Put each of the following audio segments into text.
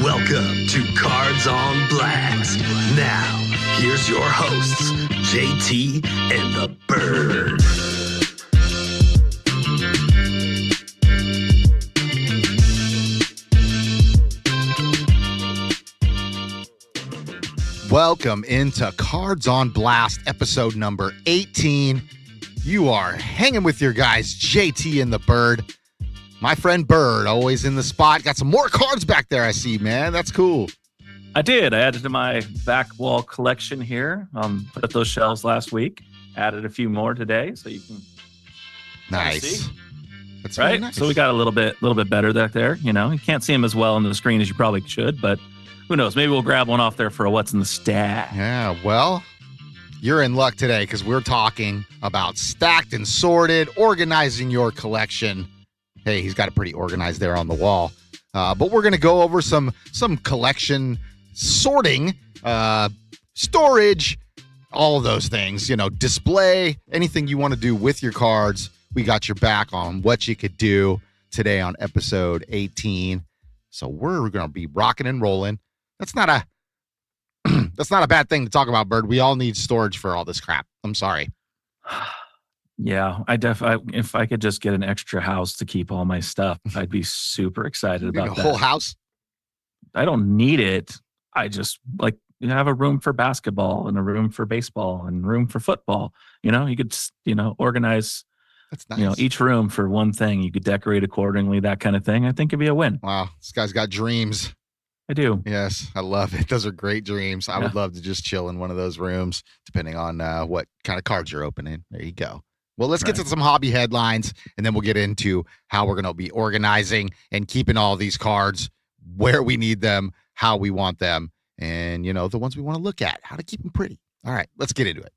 Welcome to Cards on Blast. Now, here's your hosts, JT and the Bird. Welcome into Cards on Blast, episode number 18. You are hanging with your guys, JT and the Bird. My friend Bird, always in the spot. Got some more cards back there, I see, man. That's cool. I did. I added to my back wall collection here. Put up those shelves last week. Added a few more today, so you can Nice. see. That's Right? really nice. So we got a little bit better back there. You know, you can't see them as well on the screen as you probably should, but who knows? Maybe we'll grab one off there for a what's in the stack. Yeah, well, you're in luck today because we're talking about stacked and sorted, organizing your collection. Hey, he's got it pretty organized there on the wall. But we're going to go over some collection sorting, storage, all of those things, display, anything you want to do with your cards. We got your back on what you could do today on episode 18. So we're going to be rocking and rolling. That's not a bad thing to talk about, Bird. We all need storage for all this crap. I'm sorry. Yeah, if I could just get an extra house to keep all my stuff, I'd be super excited about A that. whole house? I don't need it. I just have a room for basketball and a room for baseball and room for football. You could, organize, That's nice. each room for one thing. You could decorate accordingly, that kind of thing. I think it'd be a win. Wow, this guy's got dreams. I do. Yes, I love it. Those are great dreams. I would love to just chill in one of those rooms, depending on what kind of cards you're opening. There you go. Well, let's get to some hobby headlines, and then we'll get into how we're going to be organizing and keeping all these cards where we need them, how we want them, and, the ones we want to look at, how to keep them pretty. All right, let's get into it.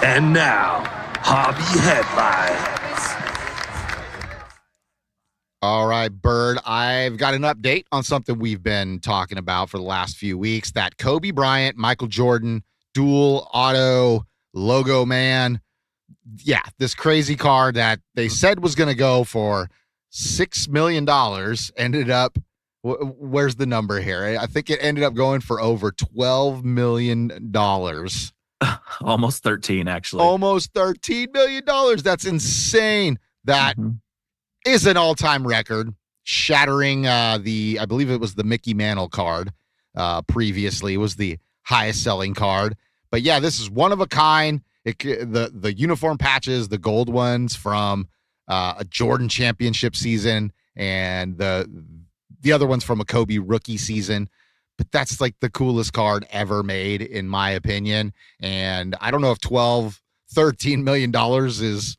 And now, hobby headlines. All right, Bird, I've got an update on something we've been talking about for the last few weeks, that Kobe Bryant, Michael Jordan, dual auto logo man. Yeah, this crazy card that they said was going to go for $6 million ended up, where's the number here? I think it ended up going for over $12 million. Almost 13, actually. Almost $13 million. That's insane. That is an all-time record, shattering I believe it was the Mickey Mantle card. Previously, it was the highest selling card. But yeah, this is one of a kind. The uniform patches, the gold ones from a Jordan championship season, and the other ones from a Kobe rookie season. But that's like the coolest card ever made, in my opinion. And I don't know if $13 million is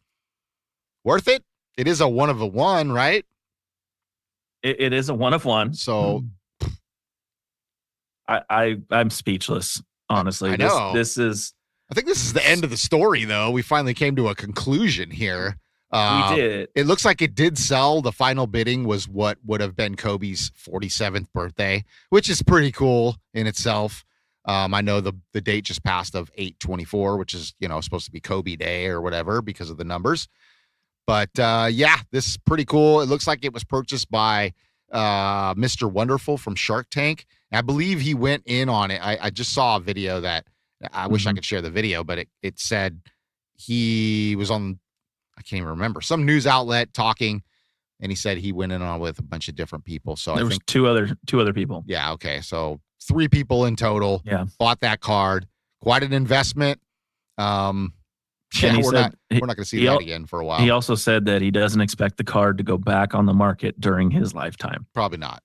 worth it. It is a one of a one, right? It is a one of one. So I'm speechless, honestly. I know. This is. I think this is the end of the story, though. We finally came to a conclusion here. We did. It looks like it did sell. The final bidding was what would have been Kobe's 47th birthday, which is pretty cool in itself. I know the date just passed of 8/24, which is, supposed to be Kobe Day or whatever because of the numbers. But yeah, this is pretty cool. It looks like it was purchased by Mr. Wonderful from Shark Tank. And I believe he went in on it. I just saw a video that I wish I could share the video, but it said he was on, I can't even remember, some news outlet talking, and he said he went in on with a bunch of different people. So there was two other people. Yeah. Okay. So 3 people in total. Yeah. Bought that card. Quite an investment. Yeah, we're not going to see that again for a while. He also said that he doesn't expect the card to go back on the market during his lifetime. Probably not.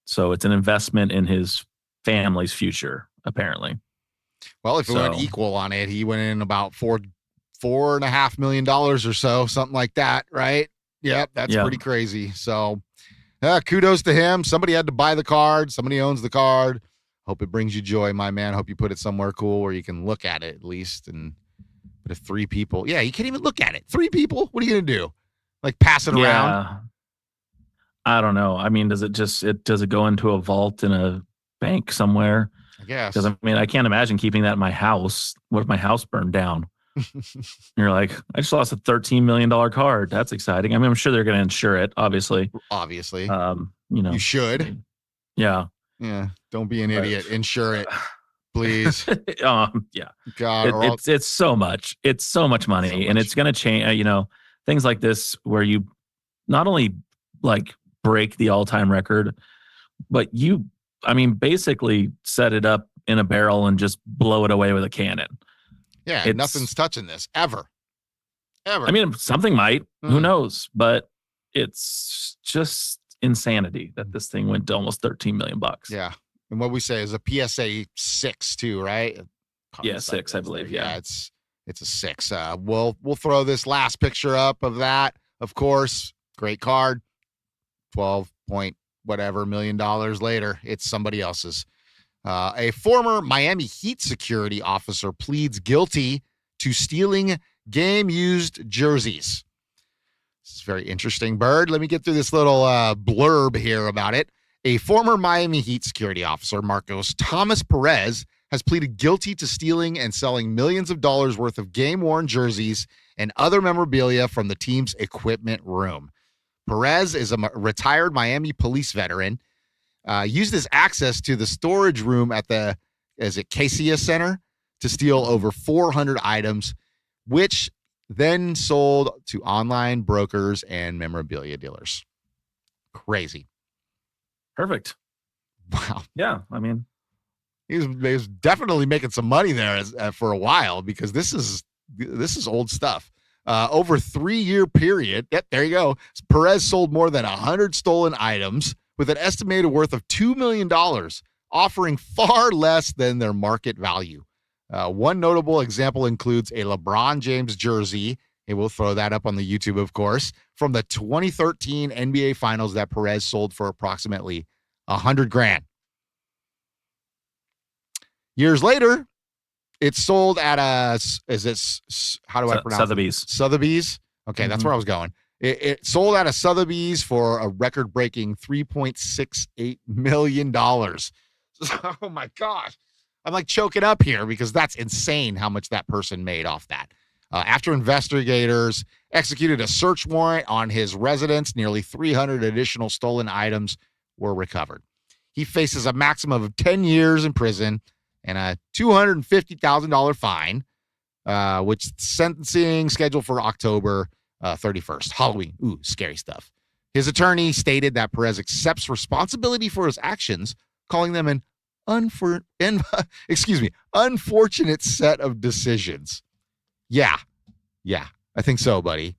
So it's an investment in his family's future, apparently. Well, if it went equal on it, he went in about $4.5 million or so, something like that, right? Yep, that's pretty crazy. So kudos to him. Somebody had to buy the card. Somebody owns the card. Hope it brings you joy, my man. Hope you put it somewhere cool where you can look at it at least. But if 3 people, you can't even look at it. 3 people, what are you going to do? Like pass it around? I don't know. I mean, does it go into a vault in a bank somewhere? I guess. Because I can't imagine keeping that in my house. What if my house burned down? You're like, I just lost a $13 million card. That's exciting. I mean, I'm sure they're going to insure it, obviously. Obviously. You know, You should. Yeah. Yeah. Don't be an idiot. Insure it, please. Yeah. God, it's so much. It's so much money, and it's going to change. You know, things like this where you not only like break the all-time record, but basically set it up in a barrel and just blow it away with a cannon. yeah, nothing's touching this ever. I mean, something might. Who knows? But it's just insanity that this thing went to almost $13 million. Yeah. And what we say is a PSA 6 too, right? Yeah, 6, I believe. Yeah, it's a 6. We'll throw this last picture up of that. Of course, great card. 12 point whatever million dollars later, it's somebody else's. A former Miami Heat security officer pleads guilty to stealing game-used jerseys. This is very interesting, Bird. Let me get through this little blurb here about it. A former Miami Heat security officer, Marcos Thomas Perez, has pleaded guilty to stealing and selling millions of dollars worth of game-worn jerseys and other memorabilia from the team's equipment room. Perez is a retired Miami police veteran, used his access to the storage room at the Cassia Center to steal over 400 items, which then sold to online brokers and memorabilia dealers. Crazy. Perfect. Wow. Yeah, I mean, he was definitely making some money there for a while, because this is old stuff. Over a 3-year period, yep, there you go. Perez sold more than 100 stolen items with an estimated worth of $2 million, offering far less than their market value. One notable example includes a LeBron James jersey, and we'll throw that up on the YouTube, of course, from the 2013 NBA Finals that Perez sold for approximately $100,000. Years later, it's sold at how do I pronounce Sotheby's. it? Sotheby's. Okay, that's where I was going. It sold at a Sotheby's for a record-breaking $3.68 million. Oh my gosh. I'm like choking up here because that's insane how much that person made off that. After investigators executed a search warrant on his residence, nearly 300 additional stolen items were recovered. He faces a maximum of 10 years in prison and a $250,000 fine, which sentencing scheduled for October 31st, Halloween. Ooh, scary stuff. His attorney stated that Perez accepts responsibility for his actions, calling them an unfortunate set of decisions. Yeah, I think so, buddy.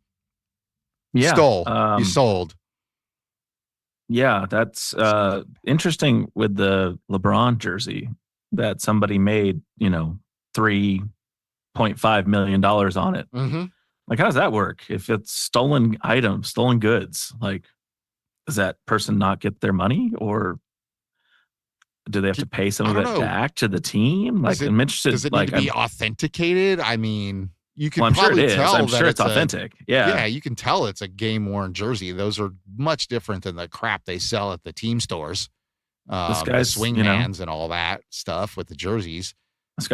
Yeah, you sold. Yeah, that's interesting with the LeBron jersey that somebody made, $3.5 million on it. Mm-hmm. Like, how does that work? If it's stolen items, stolen goods, like, does that person not get their money, or do they have to pay some of it back to the team? Like, I'm interested. Does it need to be authenticated? I mean, you can I'm probably sure it is. tell. I'm sure it's authentic. Yeah, you can tell it's a game-worn jersey. Those are much different than the crap they sell at the team stores. This guy's swing hands and all that stuff with the jerseys. This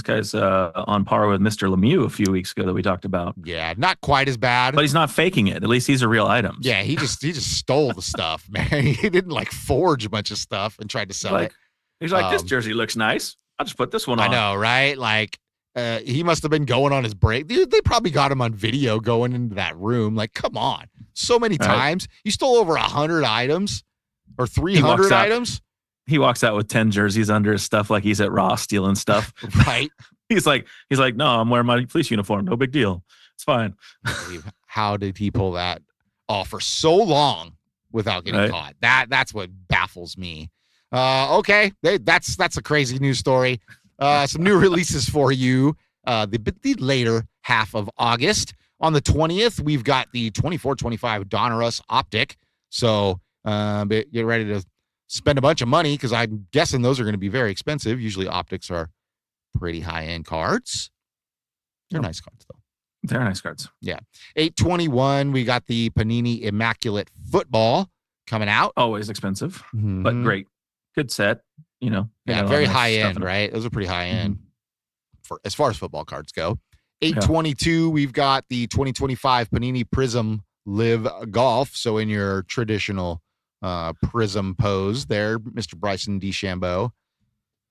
guy's on par with Mr. Lemieux a few weeks ago that we talked about. Yeah, not quite as bad, but he's not faking it. At least these are real items. Yeah, he just stole the stuff, man. He didn't like forge a bunch of stuff and tried to sell it. He's like, this jersey looks nice. I'll just put this one on. I know, right? Like, he must have been going on his break. Dude, they probably got him on video going into that room. Like, come on, so many times. You stole over 100 items or 300 items. He walks out with 10 jerseys under his stuff, like he's at Ross stealing stuff. Right. He's like, no, I'm wearing my police uniform. No big deal. It's fine. How did he pull that off for so long without getting caught? That's what baffles me. Okay. That's a crazy news story. Some new releases for you. The later half of August. On the 20th, we've got the 24-25 Donruss Optic. So get ready to spend a bunch of money, because I'm guessing those are going to be very expensive. Usually optics are pretty high-end cards. They're nice cards, though. They're nice cards. Yeah. 8/21, we got the Panini Immaculate Football coming out. Always expensive, but great. Good set, Yeah, very high-end, right? Those are pretty high-end for as far as football cards go. 8/22, we've got the 2025 Panini Prism Live Golf. So in your traditional prism pose there, Mr. Bryson DeChambeau.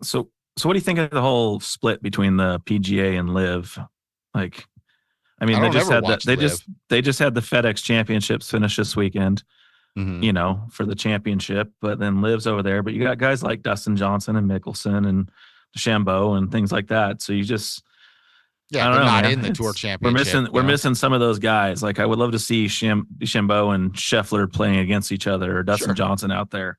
So what do you think of the whole split between the PGA and Live? Like, I mean, they just had they just had the FedEx Championships finish this weekend, for the championship, but then Live's over there. But you got guys like Dustin Johnson and Mickelson and DeChambeau and things like that. So you just they're not in the Tour Championship. We're missing some of those guys. Like I would love to see DeChambeau and Scheffler playing against each other, or Dustin Johnson out there.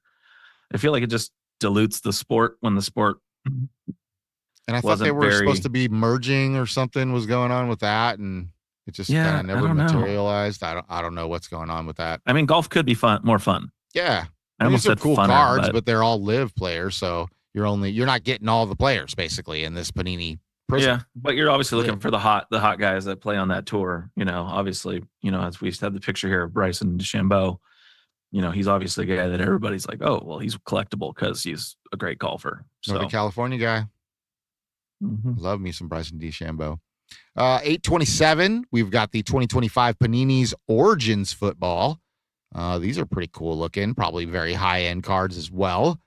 I feel like it just dilutes the sport when the sport. And I thought they were supposed to be merging or something was going on with that, and it just kind of never materialized. I don't know what's going on with that. I mean, golf could be more fun. Yeah, I almost said cool funner, cards, but they're all Live players, so you're not getting all the players basically in this Panini. Yeah, but you're obviously looking for the hot guys that play on that tour. Obviously, as we have the picture here of Bryson DeChambeau, he's obviously a guy that everybody's like, oh, well, he's collectible because he's a great golfer. So. Northern California guy. Love me some Bryson DeChambeau. 827, we've got the 2025 Panini's Origins football. These are pretty cool looking, probably very high-end cards as well.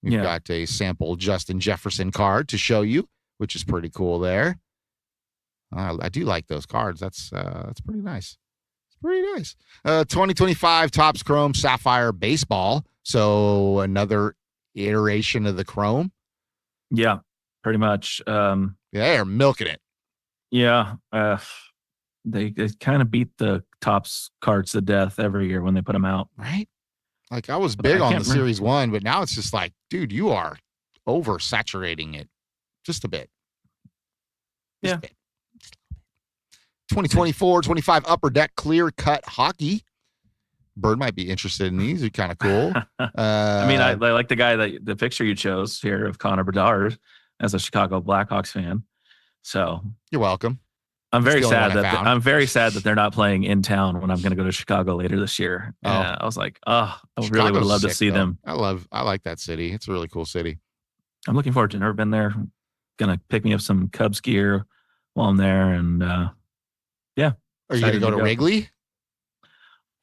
We've got a sample Justin Jefferson card to show you, which is pretty cool there. I do like those cards. That's pretty nice. It's pretty nice. 2025 Topps Chrome Sapphire Baseball. So another iteration of the Chrome. Yeah, pretty much. They're milking it. Yeah. They kind of beat the Topps cards to death every year when they put them out. Right? Like I was big on the Series 1, but now it's just like, dude, you are oversaturating it just a bit. Just a bit. 2024-25 Upper Deck Clear Cut Hockey. Bird might be interested in these. They're kind of cool. I mean, I like the picture you chose here of Connor Bedard as a Chicago Blackhawks fan. So you're welcome. I'm very sad that they're not playing in town when I'm going to go to Chicago later this year. I was like, I really would love to see them. I like that city. It's a really cool city. I'm looking forward to it. Never been there. Gonna pick me up some Cubs gear while I'm there, and Are you gonna go to Wrigley?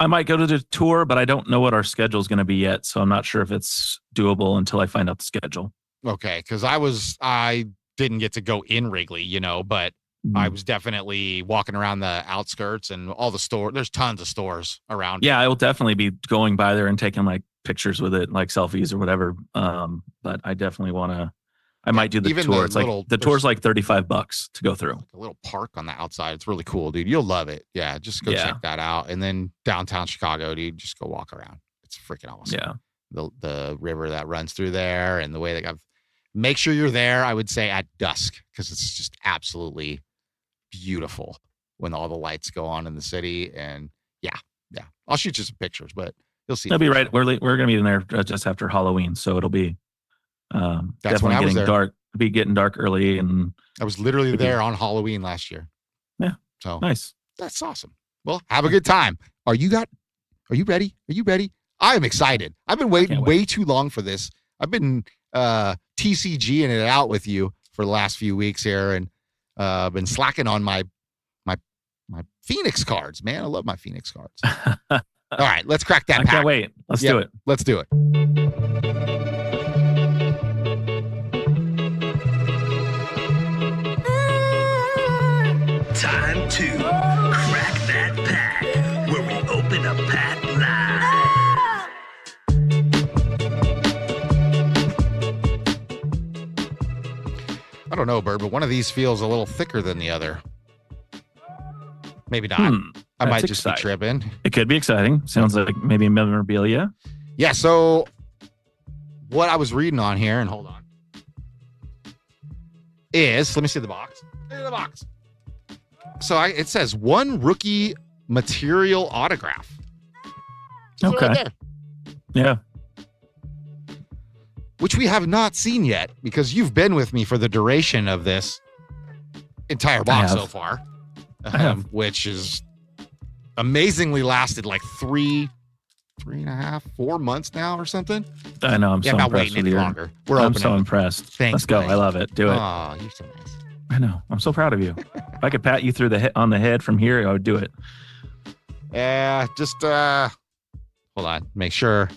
I might go to the tour, but I don't know what our schedule is going to be yet, so I'm not sure if it's doable until I find out the schedule. Okay, because I didn't get to go in Wrigley, but I was definitely walking around the outskirts and all the stores. There's tons of stores around. Yeah, I will definitely be going by there and taking like pictures with it, like selfies or whatever. But I definitely want to. I might do the tour. It's like the tour's like $35 to go through. Like a little park on the outside. It's really cool, dude. You'll love it. Yeah, just go check that out. And then downtown Chicago, dude, just go walk around. It's freaking awesome. Yeah, the river that runs through there and the way that make sure you're there. I would say at dusk because it's just absolutely beautiful when all the lights go on in the city. And yeah, I'll shoot you some pictures, but you'll see. It'll be right. We're going to be in there just after Halloween, so it'll be. That's when I was there. Dark. Be getting dark early, and I was literally there on Halloween last year. Yeah, so nice. That's awesome. Well, have a good time. Are you ready? Are you ready? I am excited. I've been waiting way too long for this. I've been TCGing it out with you for the last few weeks here, and been slacking on my Phoenix cards. Man, I love my Phoenix cards. All right, let's crack that. I can't wait. Let's do it. Let's do it. Time to crack that pack, where we open a pack live. I don't know, Bird, but one of these feels a little thicker than the other. Maybe not. I might just be tripping. It could be exciting. Sounds like maybe memorabilia. Yeah, so what I was reading on here, and hold on, is, let me see the box. Look at the box. So it says one rookie material autograph. Okay. Right there. Yeah. Which we have not seen yet because you've been with me for the duration of this entire box so far, which is amazingly lasted like 3.5, 4 months now or something. I know. I'm so not impressed waiting any longer. I'm so impressed. Thanks, Let's go. buddy. I love it. Do it. Oh, you're so nice. I know. I'm so proud of you. If I could pat you through on the head from here, I would do it. Yeah, just hold on. Make sure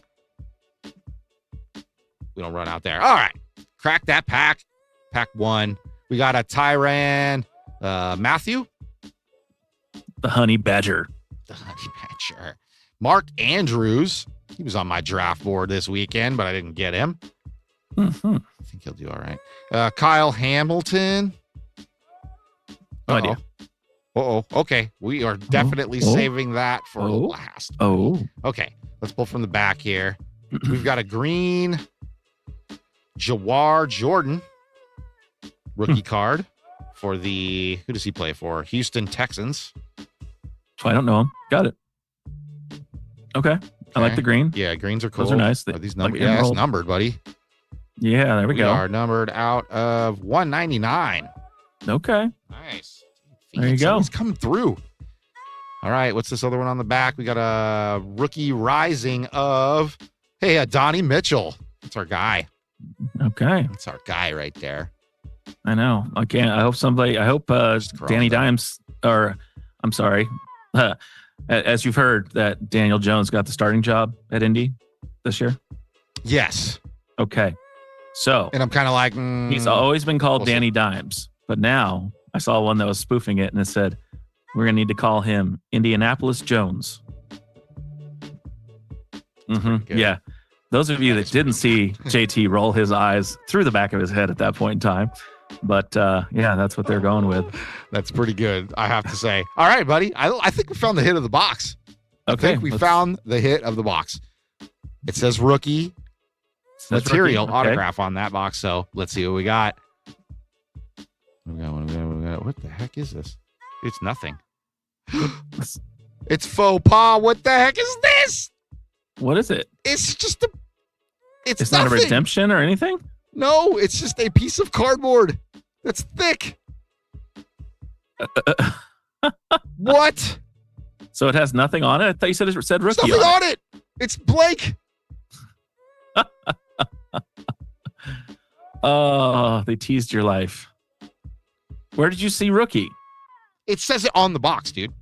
we don't run out there. All right. Crack that pack. Pack 1. We got a Tyrann Matthew. The Honey Badger. The Honey Badger. Mark Andrews. He was on my draft board this weekend, but I didn't get him. Mm-hmm. I think he'll do all right. Kyle Hamilton. No idea. Okay. We are definitely saving that for last. Okay. Let's pull from the back here. We've got a green Jawar Jordan rookie card for the, who does he play for? Houston Texans. I don't know him. Got it. Okay. I like the green. Yeah, greens are cool. Those are nice. Are these numbered? Yeah, it's numbered, buddy. Yeah, there we go. We are numbered out of 199. Okay. Nice. There you go. He's coming through. All right. What's this other one on the back? We got a rookie rising of, Donnie Mitchell. That's our guy. Okay. That's our guy right there. I know. I hope Danny Dimes, or I'm sorry. As you've heard, that Daniel Jones got the starting job at Indy this year. Yes. Okay. So. And I'm kind of like, he's always been called Danny Dimes, but now I saw one that was spoofing it and it said, we're going to need to call him Indianapolis Jones. Mm-hmm. Yeah. Those of you that didn't see JT roll his eyes through the back of his head at that point in time. But that's what they're going with. That's pretty good, I have to say. All right, buddy. I think we found the hit of the box. Okay. I think we found the hit of the box. It says rookie material autograph on that box. So let's see what we got. What the heck is this? It's nothing. It's faux pas. What the heck is this? What is it? It's just it's not a redemption or anything? No, it's just a piece of cardboard that's thick. What? So it has nothing on it? I thought you said it said rookie. There's nothing on it. It's blank. Oh, they teased your life. Where did you see rookie? It says it on the box, dude.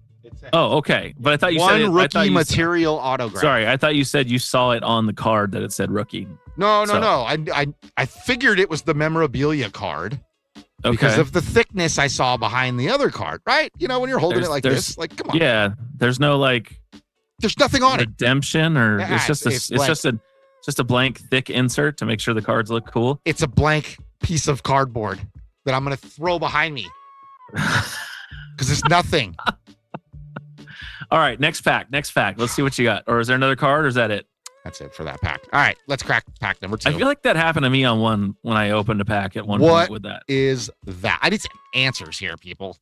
Oh, okay. But I thought you said one rookie material autograph. Sorry, I thought you said you saw it on the card that it said rookie. No. I figured it was the memorabilia card. Okay. Because of the thickness I saw behind the other card, right? You know, when you're holding it like this, like, come on. Yeah, there's no there's nothing on redemption or Yeah, it's just a blank thick insert to make sure the cards look cool. It's a blank piece of cardboard that I'm going to throw behind me. Because it's nothing. All right, next pack. Let's see what you got. Or is there another card or is that it? That's it for that pack. All right, let's crack pack number 2. I feel like that happened to me on one when I opened a pack at one point with that. What is that? I need some answers here, people.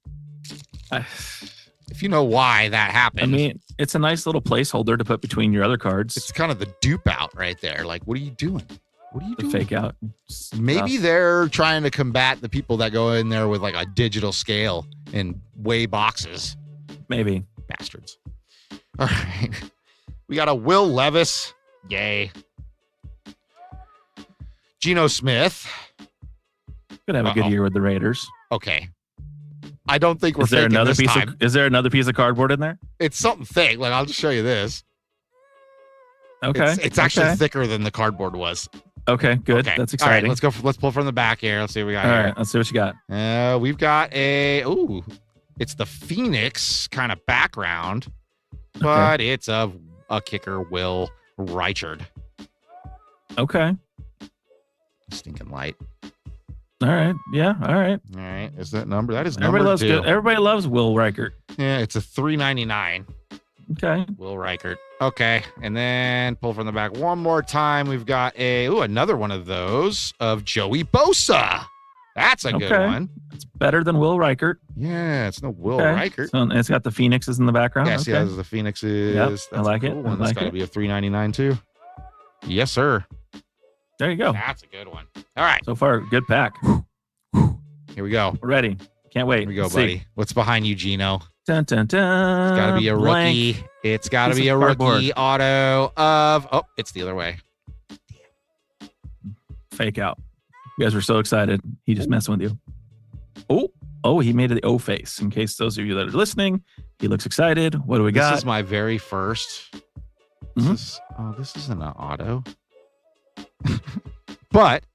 If you know why that happened. I mean, it's a nice little placeholder to put between your other cards. It's kind of the dupe out right there. Like, what are you doing? What are you doing? The fake out. Maybe they're trying to combat the people that go in there with like a digital scale and weigh boxes. Maybe. Bastards. All right. We got a Will Levis. Yay. Geno Smith. Could have a good year with the Raiders. Okay. I don't think we're Is there faking another this piece time. is there another piece of cardboard in there? It's something thick. Like, I'll just show you this. Okay. It's actually thicker than the cardboard was. Okay, good. Okay. That's exciting. All right, let's pull from the back here. Let's see what we got All here. right, let's see what you got. We've got it's the Phoenix kind of background, but it's a kicker, Will Reichard. Okay. Stinking light. All right. Yeah. All right. All right. Is that number? That is number Everybody 2. loves Everybody loves Will Reichard. Yeah, it's a $3.99. Okay. Will Reichard. Okay. And then pull from the back one more time. We've got another one of those of Joey Bosa. That's a good one. It's better than Will Reichard. Yeah, it's no Will Reichard. So it's got the Phoenixes in the background. Yes, yeah, the Phoenixes. Yep, That's I like a it. cool one. I That's like got to it. be a $3.99 too. Yes, sir. There you go. That's a good one. All right. So far, good pack. Here we go. We're ready. Can't wait. Here we go, Let's buddy. see. What's behind you, Gino? Dun, dun, dun. It's got to be a rookie. It's got to be a rookie auto of... Oh, it's the other way. Fake out. You guys were so excited. He just messing with you. Oh, he made the O face. In case those of you that are listening, he looks excited. What do we got? This is my very first. This isn't an auto. but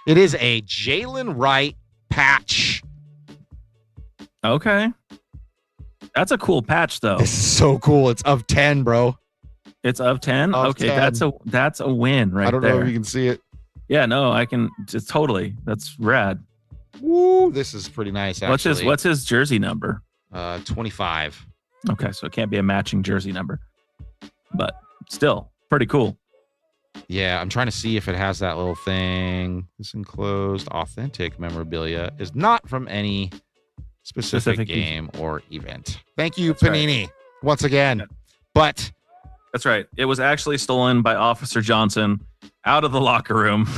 it is a Jalen Wright patch. Okay. That's a cool patch, though. This is so cool. It's of 10, bro. It's of 10? Of Okay, 10. that's a win right there. I don't know if you can see it. Yeah, no, I can. Just totally. That's rad. Woo, this is pretty nice, actually. What's his jersey number? 25. Okay, so it can't be a matching jersey number. But still, pretty cool. Yeah, I'm trying to see if it has that little thing. This enclosed authentic memorabilia is not from any specific game or event. Thank you, That's Panini, once again. But that's right. It was actually stolen by Officer Johnson out of the locker room.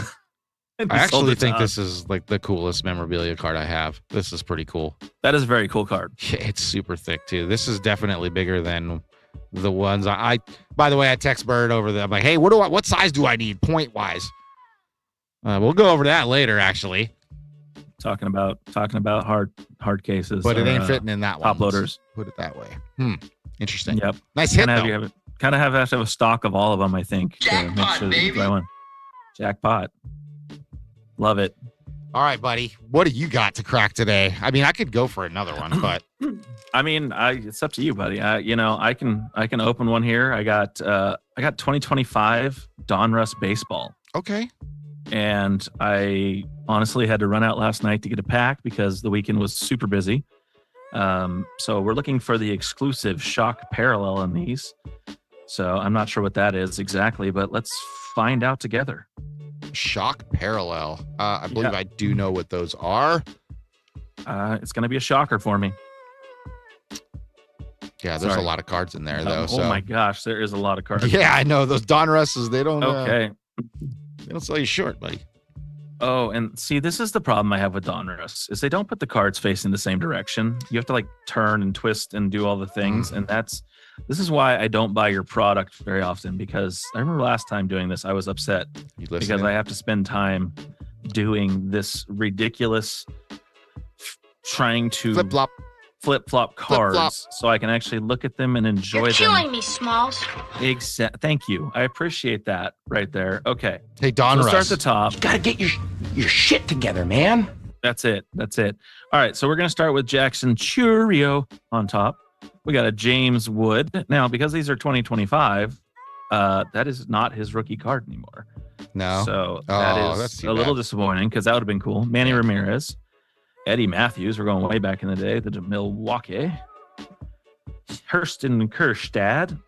I actually think this is like the coolest memorabilia card I have. This is pretty cool. That is a very cool card. Yeah, it's super thick too. This is definitely bigger than the ones I by the way, I text Bird over there. I'm like, hey, what size do I need point wise? We'll go over that later, actually. Talking about hard cases. But it ain't fitting in that one. Top loaders. Put it that way. Interesting. Yep. Nice hit, Kind of have to have a stock of all of them, I think. Jackpot, baby. Jackpot. Love it. All right, buddy. What do you got to crack today? I mean, I could go for another one, but I mean, it's up to you, buddy. I can open one here. I got 2025 Donruss baseball. Okay. And I honestly had to run out last night to get a pack because the weekend was super busy. So we're looking for the exclusive shock parallel in these. So I'm not sure what that is exactly, but let's find out together. Shock parallel. I believe I do know what those are. It's going to be a shocker for me. Yeah, there's a lot of cards in there, though. Oh my gosh, there is a lot of cards. Yeah, I know. Those Donrusses, they don't they don't sell you short, buddy. Oh, and see, this is the problem I have with Donruss is they don't put the cards facing the same direction. You have to like turn and twist and do all the things. And this is why I don't buy your product very often, because I remember last time doing this, I was upset because I have to spend time doing this ridiculous trying to flip-flop cards so I can actually look at them and enjoy them. You're killing me, Smalls. Thank you. I appreciate that right there. Okay. Hey, Donruss. So start at the top. You gotta get your shit together, man. That's it. All right, so we're going to start with Jackson Churio on top. We got a James Wood. Now, because these are 2025, that is not his rookie card anymore. No. So that is a little disappointing because that would have been cool. Manny Ramirez. Eddie Matthews, we're going way back in the day, the Milwaukee. Hurston Kerstad.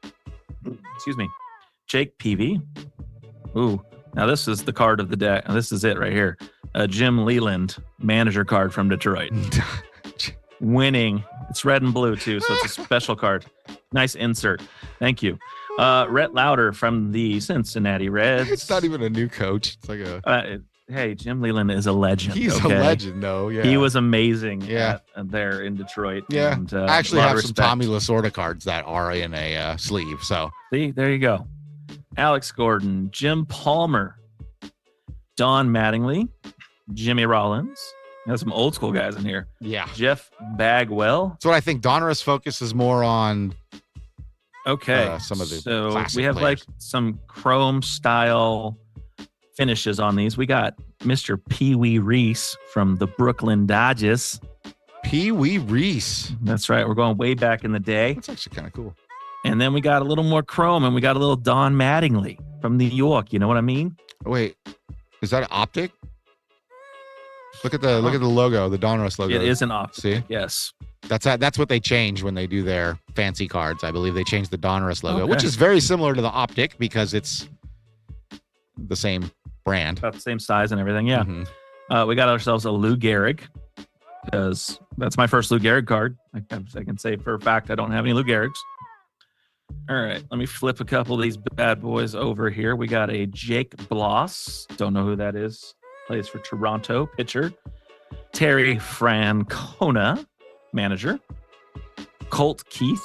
Excuse me. Jake Peavy. Ooh, now this is the card of the deck. This is it right here. Jim Leland, manager card from Detroit. Winning. It's red and blue, too, so it's a special card. Nice insert. Thank you. Rhett Lauder from the Cincinnati Reds. It's not even a new coach. It's like a... Hey, Jim Leland is a legend. He's a legend, though. Yeah, he was amazing. There in Detroit. Yeah, and, I actually have some Tommy Lasorda cards that are in a sleeve. So see, there you go. Alex Gordon, Jim Palmer, Don Mattingly, Jimmy Rollins. There's some old school guys in here. Yeah, Jeff Bagwell. That's what I think. Donruss focuses more on. Okay, some of the so we have players. like some chrome style finishes on these. We got Mr. Pee Wee Reese from the Brooklyn Dodgers. Pee Wee Reese. That's right. We're going way back in the day. That's actually kind of cool. And then we got a little more chrome, and we got a little Don Mattingly from New York. You know what I mean? Wait, is that an optic? Look at the logo, the Donruss logo. It is an optic. See? Yes. That's what they change when they do their fancy cards. I believe they changed the Donruss logo, which is very similar to the optic because it's the same brand. About the same size and everything. Yeah. Mm-hmm. We got ourselves a Lou Gehrig because that's my first Lou Gehrig card. I can say for a fact I don't have any Lou Gehrigs. All right. Let me flip a couple of these bad boys over here. We got a Jake Bloss. Don't know who that is. Plays for Toronto. Pitcher. Terry Francona. Manager. Colt Keith.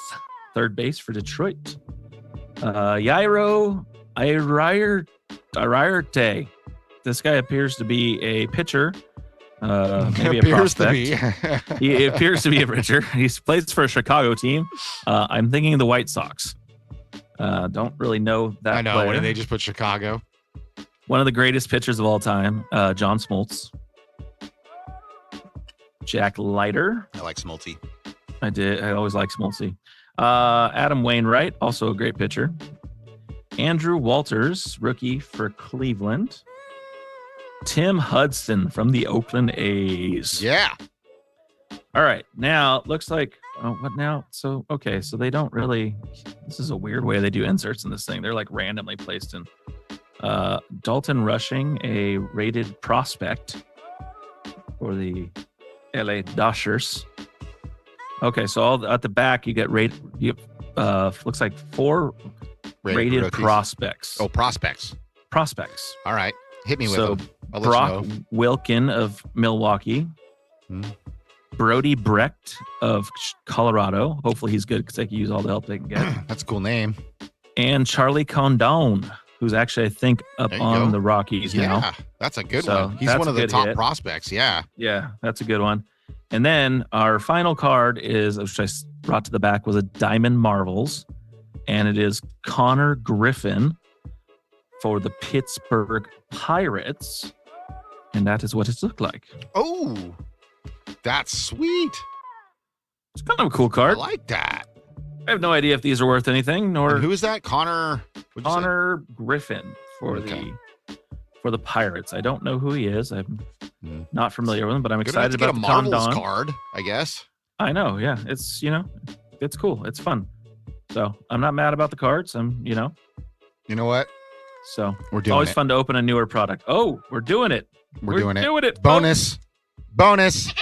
Third base for Detroit. Yairo Iriarte. This guy appears to be a pitcher. Maybe a prospect. He appears to be a pitcher. He plays for a Chicago team. I'm thinking the White Sox. Don't really know that. I know. player. What did they just put Chicago? One of the greatest pitchers of all time, John Smoltz. Jack Leiter. I like Smolty. I always like Smoltzy. Adam Wainwright, also a great pitcher. Andrew Walters, rookie for Cleveland. Tim Hudson from the Oakland A's. Yeah. All right. Now, looks like, what now? So they don't really, this is a weird way they do inserts in this thing. They're like randomly placed in. Dalton Rushing, a rated prospect for the LA Dodgers. Okay, so at the back, you get looks like 4 rated prospects. Oh, prospects. All right. Hit me with them. I'll Brock let you know. Wilkin of Milwaukee. Brody Brecht of Colorado. Hopefully he's good because they can use all the help they can get. That's a cool name. And Charlie Condon, who's actually, I think, up on the Rockies now. Yeah, that's a good one. He's one of the top prospects. Yeah. Yeah, that's a good one. And then our final card is, which I brought to the back, was a Diamond Marvels. And it is Connor Griffin for the Pittsburgh Pirates. And that is what it looked like. Oh, that's sweet. It's kind of a cool card. I like that. I have no idea if these are worth anything, nor and who is that? Connor Griffin for the Pirates. I don't know who he is. I'm not familiar with him, but I'm excited about the Marvels card, I guess. I know, yeah. It's it's cool. It's fun. So I'm not mad about the cards. You know what? So we're doing always it. Fun to open a newer product. Oh, we're doing it. We're doing it. Bonus. Bonus.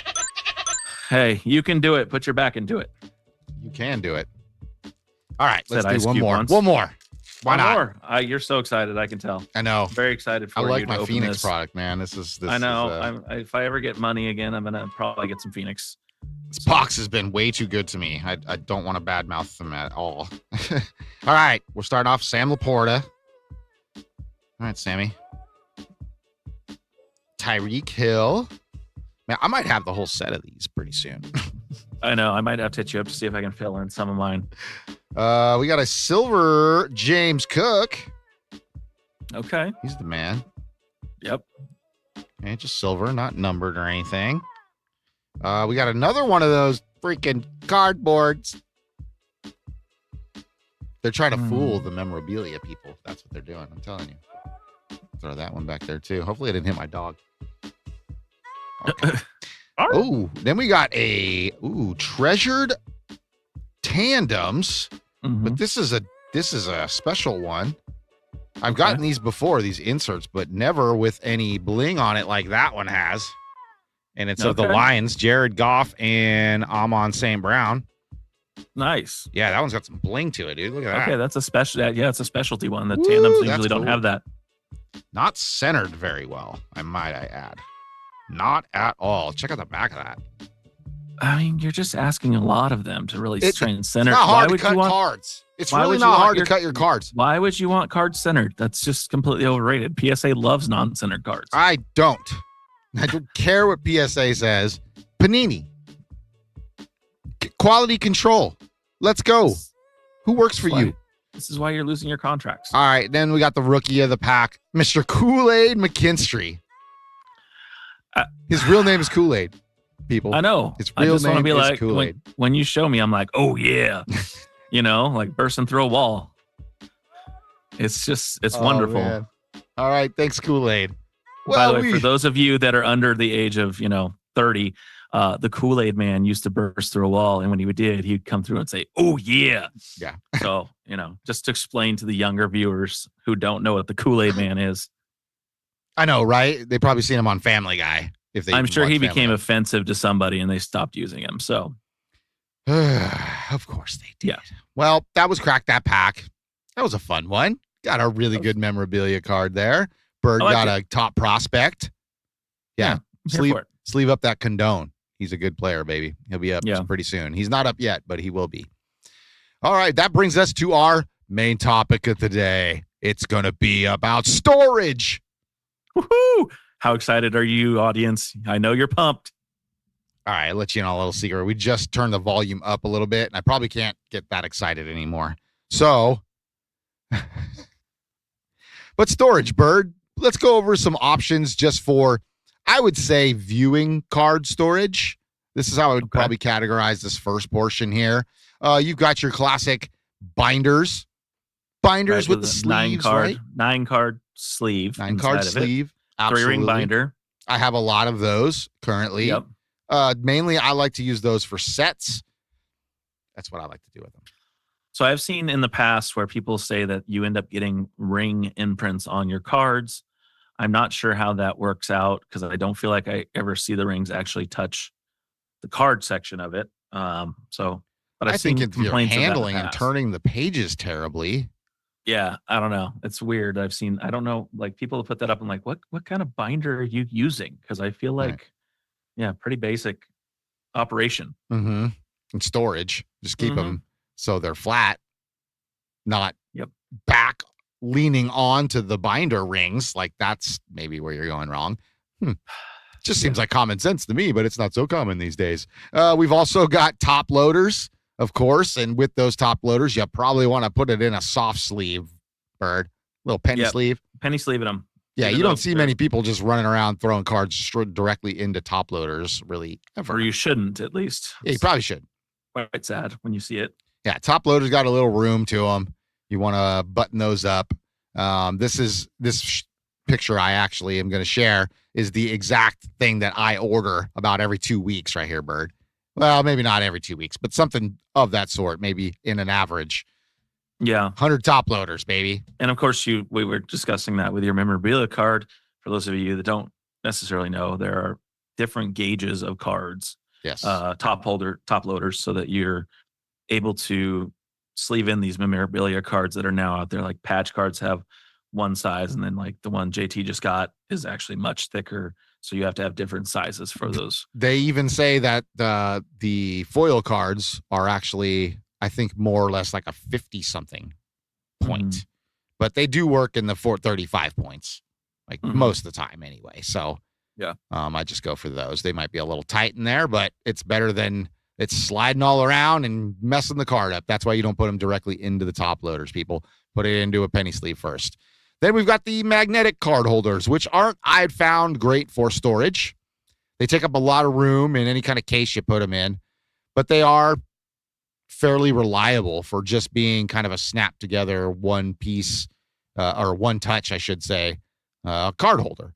Hey, you can do it. Put your back into it. You can do it. All right, let's do one more. Once. One more. Why not? More. You're so excited. I can tell. I know. Very excited for you. I like my open Phoenix this. product, man. This I know. If I ever get money again, I'm gonna probably get some Phoenix. This box has been way too good to me. I don't want to badmouth them at all. All right, we're starting off Sam Laporta. All right, Sammy. Tyreek Hill. Man, I might have the whole set of these pretty soon. I know. I might have to hit you up to see if I can fill in some of mine. We got a silver James Cook. Okay. He's the man. Yep. Okay, just silver, not numbered or anything. We got another one of those freaking cardboards. They're trying to fool the memorabilia people. That's what they're doing. I'm telling you. Throw that one back there too. Hopefully I didn't hit my dog. Okay. Oh, then we got treasured tandems, but this is a special one. I've gotten these before, these inserts, but never with any bling on it like that one has. And it's of the Lions, Jared Goff and Amon St. Brown. Nice. Yeah, that one's got some bling to it, dude. Look at that. Okay, that's a special. Yeah, it's a specialty one. The tandems usually don't have that. Not centered very well, I add. Not at all. Check out the back of that. I mean, you're just asking a lot of them to really try and center. It's not hard to cut cards. It's really not hard to cut your cards. Why would you want cards centered? That's just completely overrated. PSA loves non-centered cards. I don't care what PSA says. Panini. Quality control. Let's go. Who works for you? This is why you're losing your contracts. All right. Then we got the rookie of the pack, Mr. Kool-Aid McKinstry. His real name is Kool-Aid, people. I know. His real name be is like, Kool-Aid. when you show me, I'm like, oh, yeah. Like bursting through a wall. It's wonderful. Man. All right. Thanks, Kool-Aid. Well, by the way, for those of you that are under the age of, 30, the Kool-Aid man used to burst through a wall. And when he did, he'd come through and say, oh, yeah. Yeah. So, just to explain to the younger viewers who don't know what the Kool-Aid man is. I know, right? They probably seen him on Family Guy. I'm sure he became offensive to somebody and they stopped using him. So, of course they did. Yeah. Well, that was Crack That Pack. That was a fun one. Got a really good memorabilia card there. Bird got a top prospect. Yeah. Sleeve up that Condone. He's a good player, baby. He'll be up pretty soon. He's not up yet, but he will be. All right. That brings us to our main topic of the day. It's going to be about storage. Woohoo! How excited are you, audience? I know you're pumped. All right, I'll let you in on a little secret. We just turned the volume up a little bit, and I probably can't get that excited anymore. So, but storage, Bird, let's go over some options just for, I would say, viewing card storage. This is how I would probably categorize this first portion here. You've got your classic binders with the sleeves, right? 9-card sleeve. 9-card sleeve. 3-ring binder. I have a lot of those currently. Yep. Mainly, I like to use those for sets. That's what I like to do with them. So I've seen in the past where people say that you end up getting ring imprints on your cards. I'm not sure how that works out because I don't feel like I ever see the rings actually touch the card section of it. But I think if you're handling and turning the pages terribly. Yeah, I don't know. It's weird. I don't know, like people put that up. I'm like, what kind of binder are you using? Because I feel like, pretty basic operation. Mm-hmm. And storage. Just keep them so they're flat, not back leaning onto the binder rings. Like that's maybe where you're going wrong. Just seems like common sense to me, but it's not so common these days. We've also got top loaders, of course, and with those top loaders, you probably want to put it in a soft sleeve, Bird, little penny sleeve. Penny sleeving them. Yeah, you don't see many people just running around throwing cards directly into top loaders, really, ever. Or you shouldn't, at least. Yeah, you probably should. Quite sad when you see it. Yeah, top loaders got a little room to them. You want to button those up. This picture I actually am going to share is the exact thing that I order about every 2 weeks right here, Bird. Well, maybe not every 2 weeks, but something of that sort, maybe in an average. Yeah. 100 top loaders, baby. And of course, we were discussing that with your memorabilia card. For those of you that don't necessarily know, there are different gauges of cards. Yes. Top loaders, so that you're able to sleeve in these memorabilia cards that are now out there. Like patch cards have one size, and then like the one JT just got is actually much thicker. So you have to have different sizes for those. They even say that the foil cards are actually, I think, more or less like a 50-something point. But they do work in the 435 points, like most of the time anyway. So I just go for those. They might be a little tight in there, but it's better than it's sliding all around and messing the card up. That's why you don't put them directly into the top loaders, people. Put it into a penny sleeve first. Then we've got the magnetic card holders, which aren't, I've found, great for storage. They take up a lot of room in any kind of case you put them in, but they are fairly reliable for just being kind of a snap together one piece or one touch, I should say, card holder.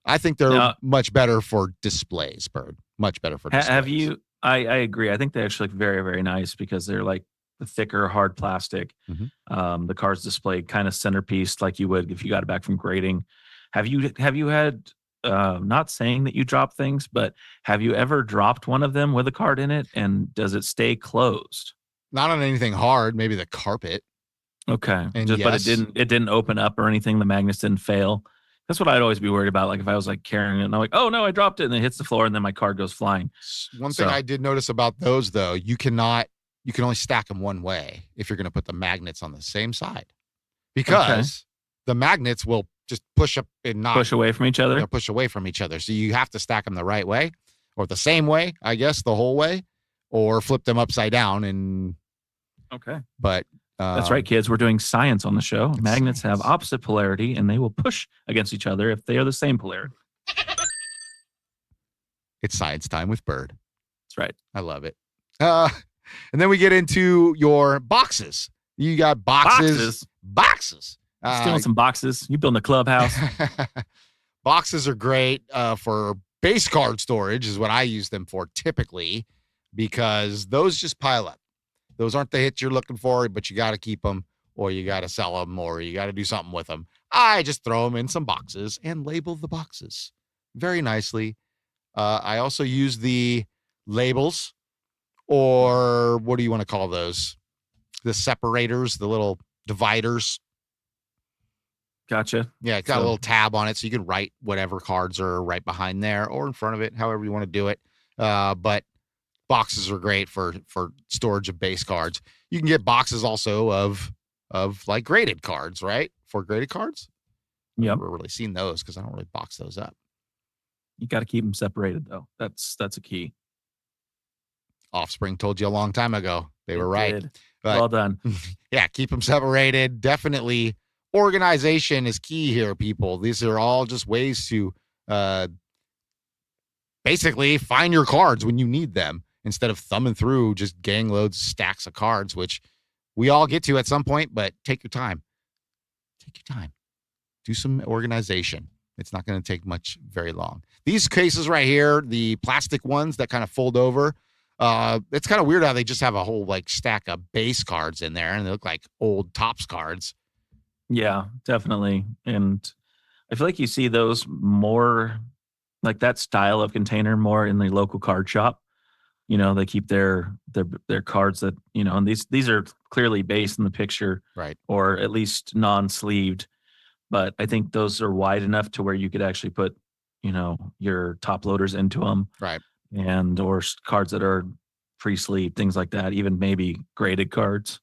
I think they're much better for displays, Bird. Much better for displays. Have you? I agree. I think they actually look very, very nice because they're like the thicker, hard plastic. The cards displayed kind of centerpiece, like you would if you got it back from grading. Have you had? Not saying that you drop things, but have you ever dropped one of them with a card in it, and does it stay closed? Not on anything hard. Maybe the carpet. Okay, and but it didn't open up or anything. The magnets didn't fail. That's what I'd always be worried about. Like if I was like carrying it and I'm like, oh no, I dropped it, and it hits the floor, and then my card goes flying. One thing I did notice about those, though, you can only stack them one way if you're going to put the magnets on the same side, because the magnets will just push up and not push away from each other. Push away from each other. So you have to stack them the right way, or the same way, I guess, the whole way, or flip them upside down. And but that's right, kids. We're doing science on the show. Magnets have opposite polarity, and they will push against each other if they are the same polarity. It's science time with Bird. That's right. I love it. And then we get into your boxes. You got boxes. Stealing some boxes. You building a clubhouse. Boxes are great for base card storage is what I use them for typically, because those just pile up. Those aren't the hits you're looking for, but you got to keep them, or you got to sell them, or you got to do something with them. I just throw them in some boxes and label the boxes very nicely. I also use the labels, or what do you want to call those? The separators, the little dividers. Gotcha. Yeah, it's got a little tab on it, so you can write whatever cards are right behind there or in front of it, however you want to do it. But boxes are great for storage of base cards. You can get boxes also of like graded cards, right? For graded cards. Yeah, I've never really seen those because I don't really box those up. You got to keep them separated, though. That's a key. Offspring told you a long time ago. They were right. But, well done. Yeah, keep them separated. Definitely Organization is key here, people. These are all just ways to basically find your cards when you need them instead of thumbing through just gang loads, stacks of cards, which we all get to at some point, but take your time. Take your time. Do some organization. It's not going to take very long. These cases right here, the plastic ones that kind of fold over, it's kind of weird how they just have a whole like stack of base cards in there and they look like old Topps cards. Yeah, definitely. And I feel like you see those more, like that style of container more in the local card shop. You know, they keep their cards that, you know, and these are clearly based in the picture, right? Or at least non-sleeved. But I think those are wide enough to where you could actually put, you know, your top loaders into them, right? And or cards that are pre-sleeved, things like that. Even maybe graded cards.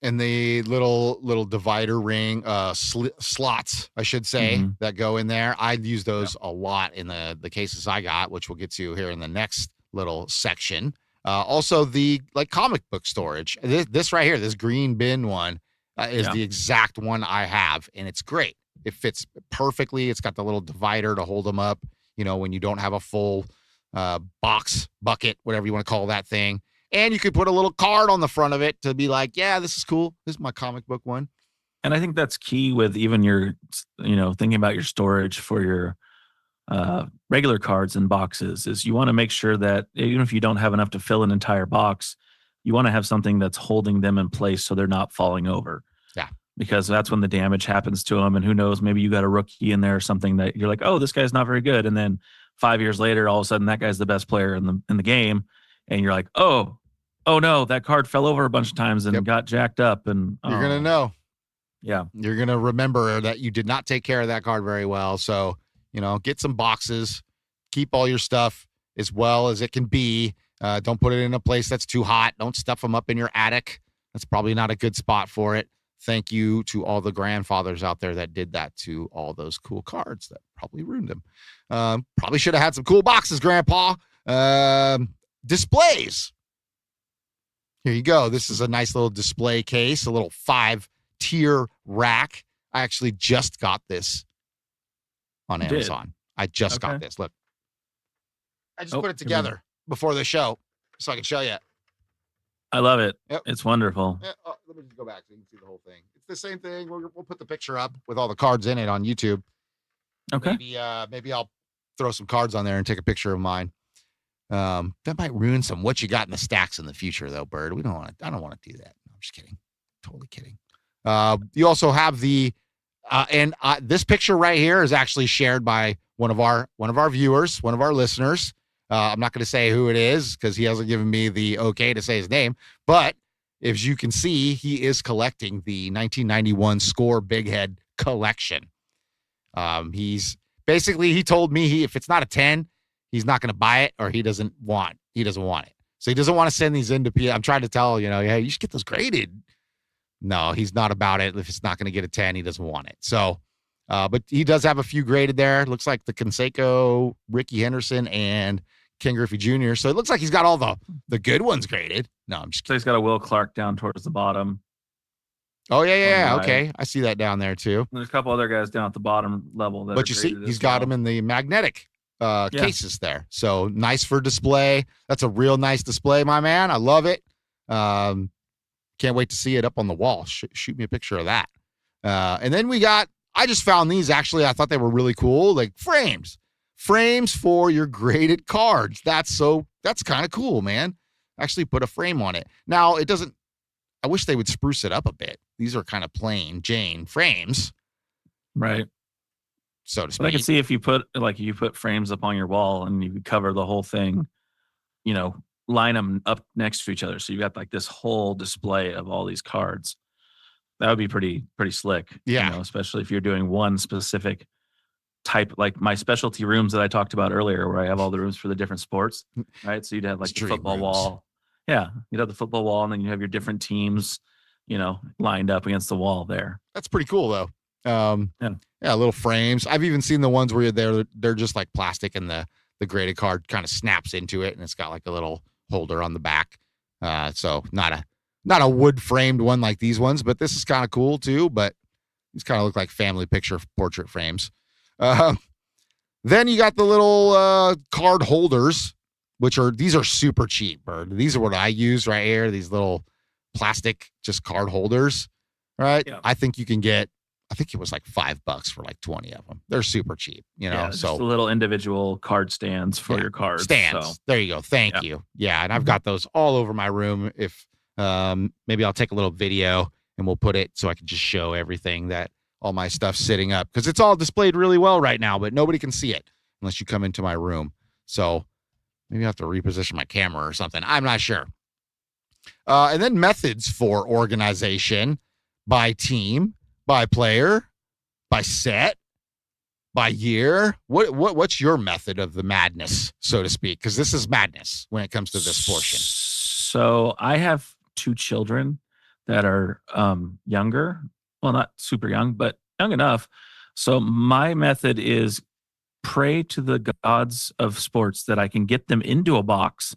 And the little divider ring slots, I should say, that go in there. I'd use those a lot in the cases I got, which we'll get to here in the next little section. Also, the like comic book storage. This right here, this green bin one, is the exact one I have, and it's great. It fits perfectly. It's got the little divider to hold them up. You know, when you don't have a full box, bucket, whatever you want to call that thing. And you could put a little card on the front of it to be like, yeah, this is cool. This is my comic book one. And I think that's key with even your, you know, thinking about your storage for your regular cards and boxes is you want to make sure that even if you don't have enough to fill an entire box, you want to have something that's holding them in place so they're not falling over. Yeah. Because that's when the damage happens to them. And who knows, maybe you got a rookie in there or something that you're like, oh, this guy's not very good. And then 5 years later, all of a sudden that guy's the best player in the game. And you're like, oh no, that card fell over a bunch of times and got jacked up. And you're going to know. Yeah. You're going to remember that you did not take care of that card very well. So, you know, get some boxes, keep all your stuff as well as it can be. Don't put it in a place that's too hot. Don't stuff them up in your attic. That's probably not a good spot for it. Thank you to all the grandfathers out there that did that to all those cool cards that probably ruined them. Probably should have had some cool boxes, Grandpa. Displays. Here you go. This is a nice little display case, a little 5-tier rack. I actually just got this on Amazon. I just got this. Look. I just put it together before the show so I can show you. I love it. Yep. It's wonderful. Yeah, let me just go back so you can see the whole thing. It's the same thing. We'll put the picture up with all the cards in it on YouTube. Okay. Maybe I'll throw some cards on there and take a picture of mine. That might ruin some what you got in the stacks in the future, though, Bird. I don't want to do that. No, I'm just kidding. Totally kidding. You also have this picture right here is actually shared by one of our viewers, one of our listeners. I'm not going to say who it is because he hasn't given me the okay to say his name. But as you can see, he is collecting the 1991 Score Big Head collection. He told me if it's not a 10, he's not going to buy it or he doesn't want it. So he doesn't want to send these into I'm trying to tell, hey, you should get those graded. No, he's not about it. If it's not going to get a 10, he doesn't want it. So, but he does have a few graded there. Looks like the Canseco, Ricky Henderson, and Ken Griffey Jr. So it looks like he's got all the good ones graded. No, I'm just kidding. So he's got a Will Clark down towards the bottom. Oh, yeah. Okay. I see that down there too. There's a couple other guys down at the bottom level. But you see, he's got them in the magnetic cases there. So nice for display. That's a real nice display, my man. I love it. Can't wait to see it up on the wall. Shoot me a picture of that. And then I just found these actually. I thought they were really cool. Like frames for your graded cards. That's kind of cool, man. Actually put a frame on it. Now I wish they would spruce it up a bit. These are kind of plain Jane frames. Right. So to speak. But I can see if you put frames up on your wall and you cover the whole thing, line them up next to each other. So you've got like this whole display of all these cards. That would be pretty slick. Yeah. Especially if you're doing one specific type, like my specialty rooms that I talked about earlier, where I have all the rooms for the different sports, right? So you'd have like the football wall. Yeah. You'd have the football wall and then you have your different teams, lined up against the wall there. That's pretty cool though. Yeah, little frames. I've even seen the ones where they're just like plastic and the graded card kind of snaps into it and it's got like a little holder on the back. So not a wood framed one like these ones, but this is kind of cool too. But These kind of look like family picture portrait frames. Then you got the little card holders, these are super cheap, Bird. These are what I use right here. These little plastic just card holders, right? Yeah. I think you can get, I think it was like $5 for like 20 of them. They're super cheap, Just the little individual card stands for your cards. Stands. So. There you go. Thank you. Yeah, and I've got those all over my room. If maybe I'll take a little video and we'll put it so I can just show everything that all my stuff's sitting up, because it's all displayed really well right now, but nobody can see it unless you come into my room. So maybe I have to reposition my camera or something. I'm not sure. And then methods for organization: by team, by player, by set, by year. What's your method of the madness, so to speak? Because this is madness when it comes to this portion. So I have 2 children that are younger. Well, not super young, but young enough. So my method is pray to the gods of sports that I can get them into a box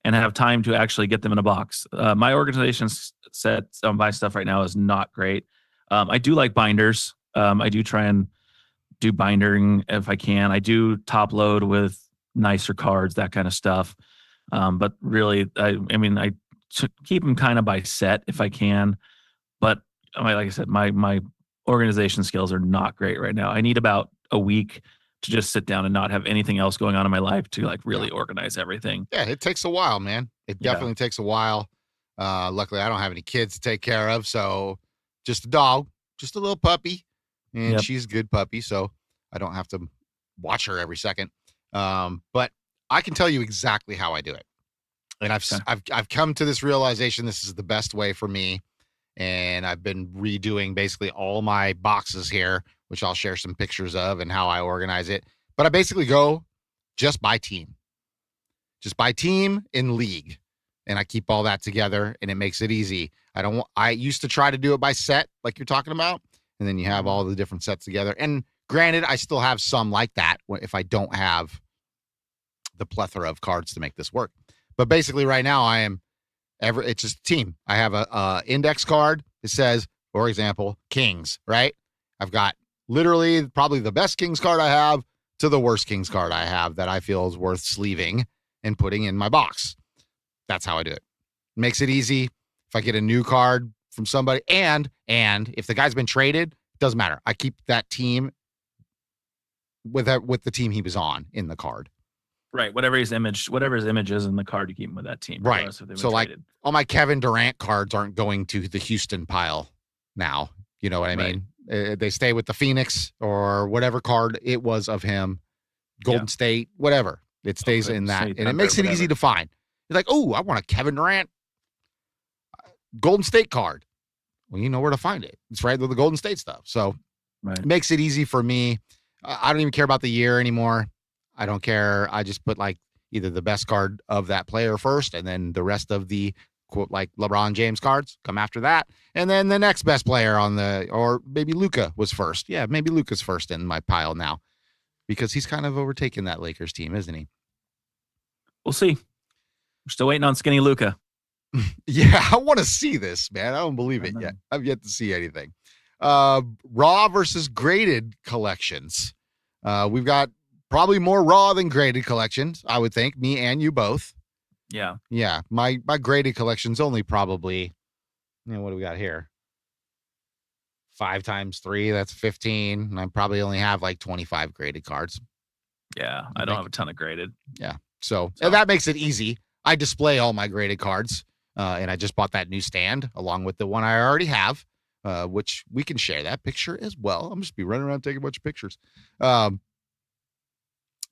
and have time to actually get them in a box. My organization set on my stuff right now is not great. I do like binders. I do try and do bindering if I can. I do top load with nicer cards, that kind of stuff. But really, I keep them kind of by set if I can. But like I said, my organization skills are not great right now. I need about a week to just sit down and not have anything else going on in my life to like really organize everything. Yeah, it takes a while, man. It definitely takes a while. Luckily, I don't have any kids to take care of, so just a dog, just a little puppy, and she's a good puppy, so I don't have to watch her every second. But I can tell you exactly how I do it, and I've come to this realization: this is the best way for me. And I've been redoing basically all my boxes here, which I'll share some pictures of and how I organize it. But I basically go just by team in league. And I keep all that together and it makes it easy. I used to try to do it by set like you're talking about. And then you have all the different sets together. And granted, I still have some like that if I don't have the plethora of cards to make this work. But basically right now it's just a team. I have a index card. It says, for example, Kings, right? I've got literally probably the best Kings card I have to the worst Kings card I have that I feel is worth sleeving and putting in my box. That's how I do it. Makes it easy. If I get a new card from somebody and if the guy's been traded, it doesn't matter. I keep that team with the team he was on in the card. Right. Whatever his image is in the card, you keep him with that team. Right. So like all my Kevin Durant cards aren't going to the Houston pile now. You know what I mean? They stay with the Phoenix or whatever card it was of him, Golden State, whatever. It stays in that. And it makes it easy to find. You're like, oh, I want a Kevin Durant Golden State card. Well, you know where to find it. It's right with the Golden State stuff. So it makes it easy for me. I don't even care about the year anymore. I don't care. I just put like either the best card of that player first, and then the rest of the quote like LeBron James cards come after that, and then the next best player or maybe Luka was first. Yeah, maybe Luka's first in my pile now because he's kind of overtaken that Lakers team, isn't he? We'll see. We're still waiting on skinny Luka. Yeah, I want to see this, man. I don't believe it yet. I've yet to see anything. Raw versus graded collections. We've got probably more raw than graded collections, I would think. Me and you both. Yeah. Yeah. My graded collection's only probably, what do we got here? 5 times 3, that's 15. And I probably only have like 25 graded cards. Yeah. I don't have a ton of graded. Yeah. So that makes it easy. I display all my graded cards. And I just bought that new stand along with the one I already have, which we can share that picture as well. I'm just be running around taking a bunch of pictures.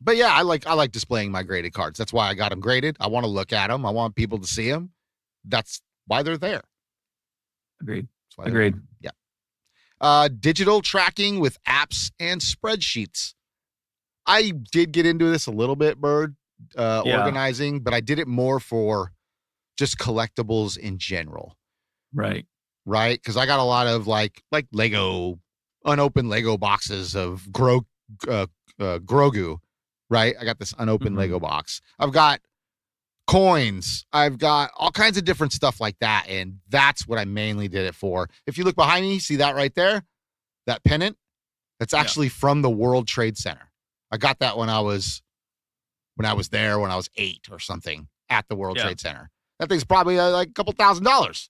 But yeah, I like displaying my graded cards. That's why I got them graded. I want to look at them. I want people to see them. That's why they're there. Agreed. Yeah. Digital tracking with apps and spreadsheets. I did get into this a little bit, Bird, organizing, but I did it more for just collectibles in general. Right. Because I got a lot of like Lego, unopened Lego boxes of Grogu. Right. I got this unopened Lego box. I've got coins. I've got all kinds of different stuff like that. And that's what I mainly did it for. If you look behind me, see that right there? that pennant. That's actually from the World Trade Center. I got that when I was there when I was 8 or something at the World Trade Center. That thing's probably like a couple $1,000s.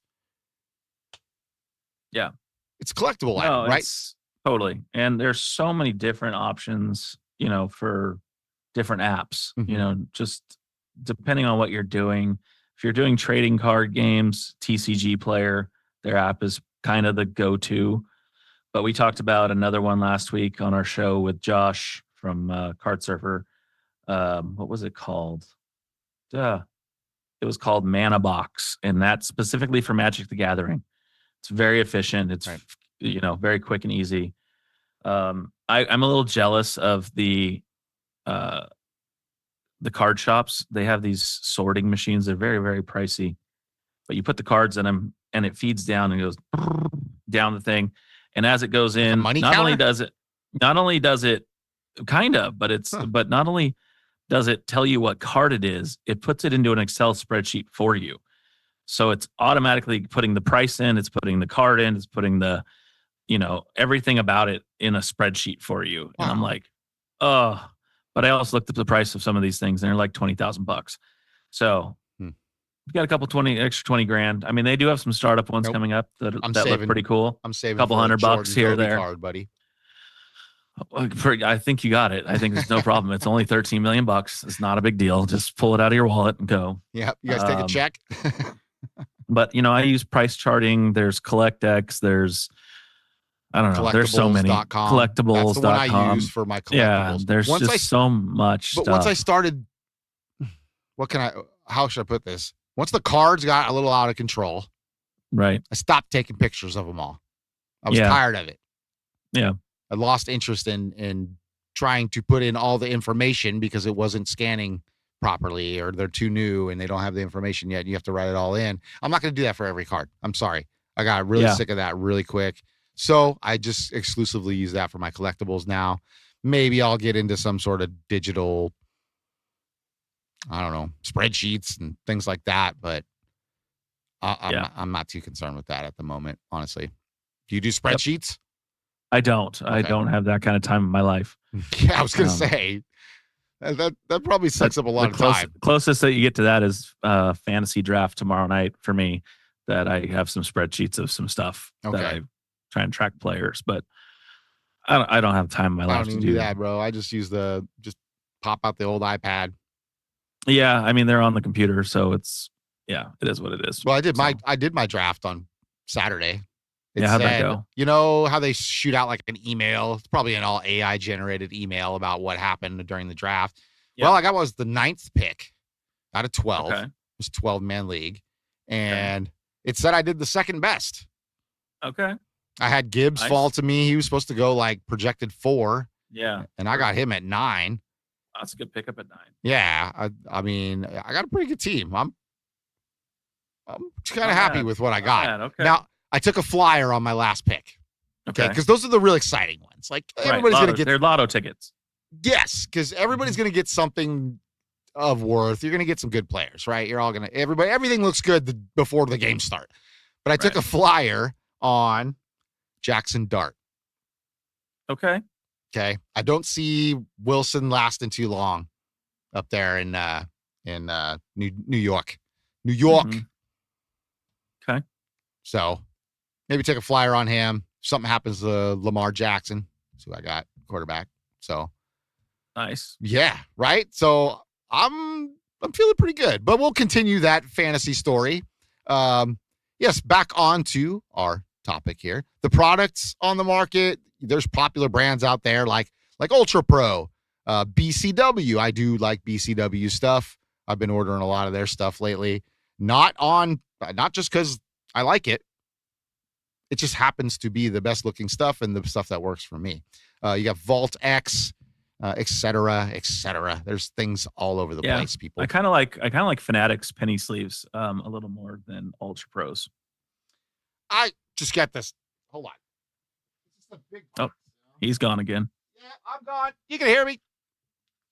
Yeah. It's a collectible item, right? Totally. And there's so many different options, for different apps, just depending on what you're doing. If you're doing trading card games, TCG Player, their app is kind of the go-to. But we talked about another one last week on our show with Josh from Card Surfer. What was it called? It was called Mana Box, and that's specifically for Magic the Gathering. It's very efficient. It's very quick and easy. I'm a little jealous of the card shops. They have these sorting machines. They're very, very pricey, but you put the cards in them and it feeds down and goes down the thing. And as it goes in, not only does it kind of, but not only does it tell you what card it is, it puts it into an Excel spreadsheet for you. So it's automatically putting the price in, it's putting the card in, it's putting the, everything about it in a spreadsheet for you. Wow. And I'm like, oh, but I also looked up the price of some of these things and they're like $20,000. So we've got a couple extra 20 grand. I mean, they do have some startup ones coming up that look pretty cool. I'm saving a couple $100 here or there. Card, buddy. I think you got it. I think there's no problem. It's only $13 million. It's not a big deal. Just pull it out of your wallet and go. Yeah. You guys take a check. But I use price charting. There's CollectX. There's, I don't know. There's so many collectibles. That's the one I use for my collectibles. Yeah. There's so much stuff. But once I started, how should I put this? Once the cards got a little out of control, right, I stopped taking pictures of them all. I was tired of it. Yeah. I lost interest in trying to put in all the information because it wasn't scanning properly, or they're too new and they don't have the information yet. You have to write it all in. I'm not going to do that for every card. I'm sorry. I got really sick of that really quick. So I just exclusively use that for my collectibles now. Maybe I'll get into some sort of digital, I don't know, spreadsheets and things like that. But I'm not too concerned with that at the moment, honestly. Do you do spreadsheets? Yep. I don't. Okay. I don't have that kind of time in my life. Yeah, I was going to say that probably sucks up a lot of time. Closest that you get to that is fantasy draft tomorrow night for me. That I have some spreadsheets of some stuff that I try and track players, but I don't have time in my life to do that, bro. I just use just pop out the old iPad. Yeah, I mean they're on the computer, so it is what it is. Well, I did my draft on Saturday. How'd that go? You know how they shoot out like an email? It's probably an all AI generated email about what happened during the draft. Yeah. Well, I got was the 9th pick out of 12. Okay. It was 12-man league. And it said I did the second best. Okay. I had Gibbs fall to me. He was supposed to go like projected 4. Yeah. And I got him at 9. That's a good pickup at 9. Yeah. I mean, I got a pretty good team. I'm kind of happy with what I got. Okay. Now, I took a flyer on my last pick. Okay. Because those are the real exciting ones. Like everybody's going to get. They're lotto tickets. Yes. Because everybody's going to get something of worth. You're going to get some good players, right? You're all going to, everything looks good before the game start. But I took a flyer on Jackson Dart. Okay. Okay. I don't see Wilson lasting too long up there in New York. New York. Mm-hmm. Okay. So maybe take a flyer on him. If something happens to Lamar Jackson. That's who I got, quarterback. So nice. Yeah, right. So I'm feeling pretty good. But we'll continue that fantasy story. Yes, back on to our topic here. The products on the market. There's popular brands out there like Ultra Pro, BCW. I do like BCW stuff. I've been ordering a lot of their stuff lately. Not just because I like it. It just happens to be the best looking stuff and the stuff that works for me. You got Vault X, et cetera, et cetera. There's things all over the place, people. I kind of like Fanatics penny sleeves a little more than Ultra Pros. I just get this. Hold on. This is the big box. Oh, he's gone again. Yeah, I'm gone. You can hear me.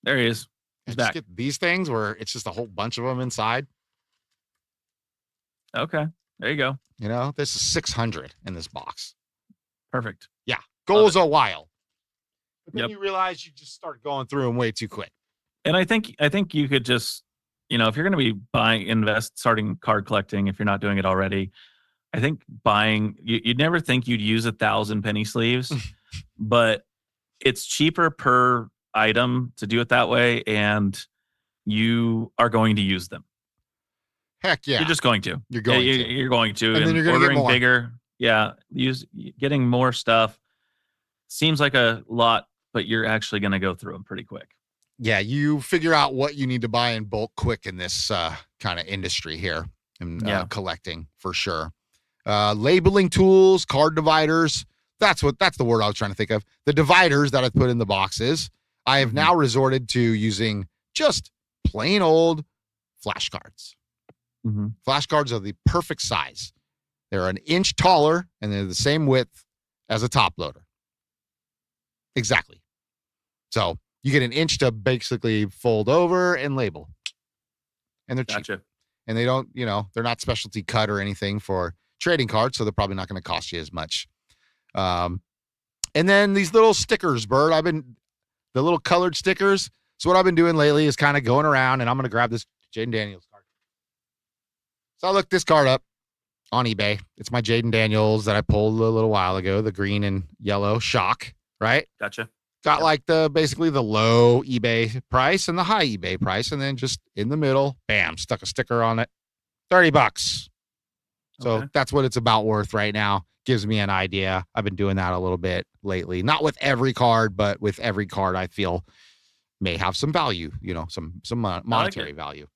There he is. He's back. Get these things where it's just a whole bunch of them inside. Okay. There you go. You know, this is 600 in this box. Perfect. Yeah. Goes a while. But then Yep. you realize you just start going through them way too quick. And I think you could just, if you're going to be starting card collecting, if you're not doing it already, I think you'd never think you'd use 1,000 penny sleeves, but it's cheaper per item to do it that way, and you are going to use them. Heck yeah. You're just going to. You're going to. You're going to. And then you're going to get more. Bigger. Yeah. Getting more stuff seems like a lot, but you're actually going to go through them pretty quick. Yeah. You figure out what you need to buy in bulk quick in this kind of industry here and collecting for sure. Labeling tools, card dividers. That's the word I was trying to think of. The dividers that I put in the boxes. I have now resorted to using just plain old flashcards. Mm-hmm. Flashcards are the perfect size. They're an inch taller and they're the same width as a top loader. Exactly. So you get an inch to basically fold over and label. And they're cheap. And they don't, they're not specialty cut or anything for trading cards, so they're probably not going to cost you as much. And then these little stickers, Bert. The little colored stickers. So what I've been doing lately is kind of going around, and I'm going to grab this Jaden Daniels card. So I looked this card up on eBay. It's my Jaden Daniels that I pulled a little while ago, the green and yellow shock, right? Gotcha. Got like basically the low eBay price and the high eBay price, and then just in the middle, bam, stuck a sticker on it. $30. So that's what it's about worth right now. Gives me an idea. I've been doing that a little bit lately. Not with every card, but with every card I feel may have some value, some monetary value.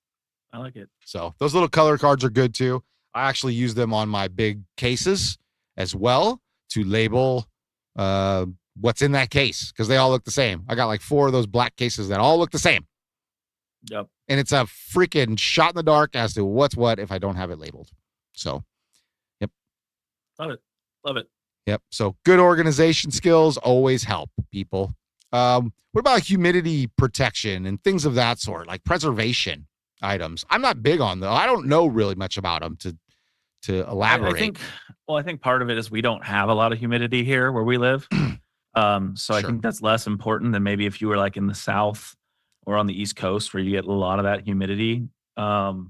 I like it. So those little color cards are good too. I actually use them on my big cases as well to label what's in that case because they all look the same. I got like 4 of those black cases that all look the same. Yep. And it's a freaking shot in the dark as to what's what if I don't have it labeled. So, yep. Love it. Yep. So good organization skills always help people. What about humidity protection and things of that sort, like preservation items? I'm not big on those. I don't know really much about them to elaborate. I think part of it is we don't have a lot of humidity here where we live. So I think that's less important than maybe if you were like in the South or on the East Coast where you get a lot of that humidity. So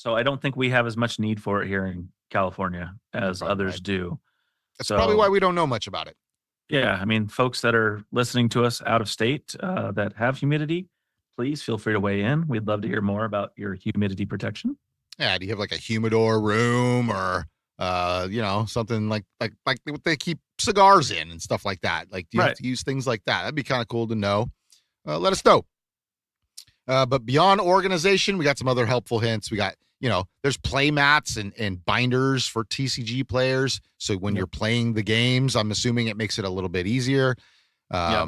I don't think we have as much need for it here in California as others do. That's probably why we don't know much about it. Yeah. I mean, folks that are listening to us out of state that have humidity, please feel free to weigh in. We'd love to hear more about your humidity protection. Yeah. Do you have like a humidor room or, something like what they keep cigars in and stuff like that? Like, do you have to use things like that? That'd be kind of cool to know. Let us know. But beyond organization, we got some other helpful hints. We got, there's play mats and binders for TCG players. So when you're playing the games, I'm assuming it makes it a little bit easier. Yeah,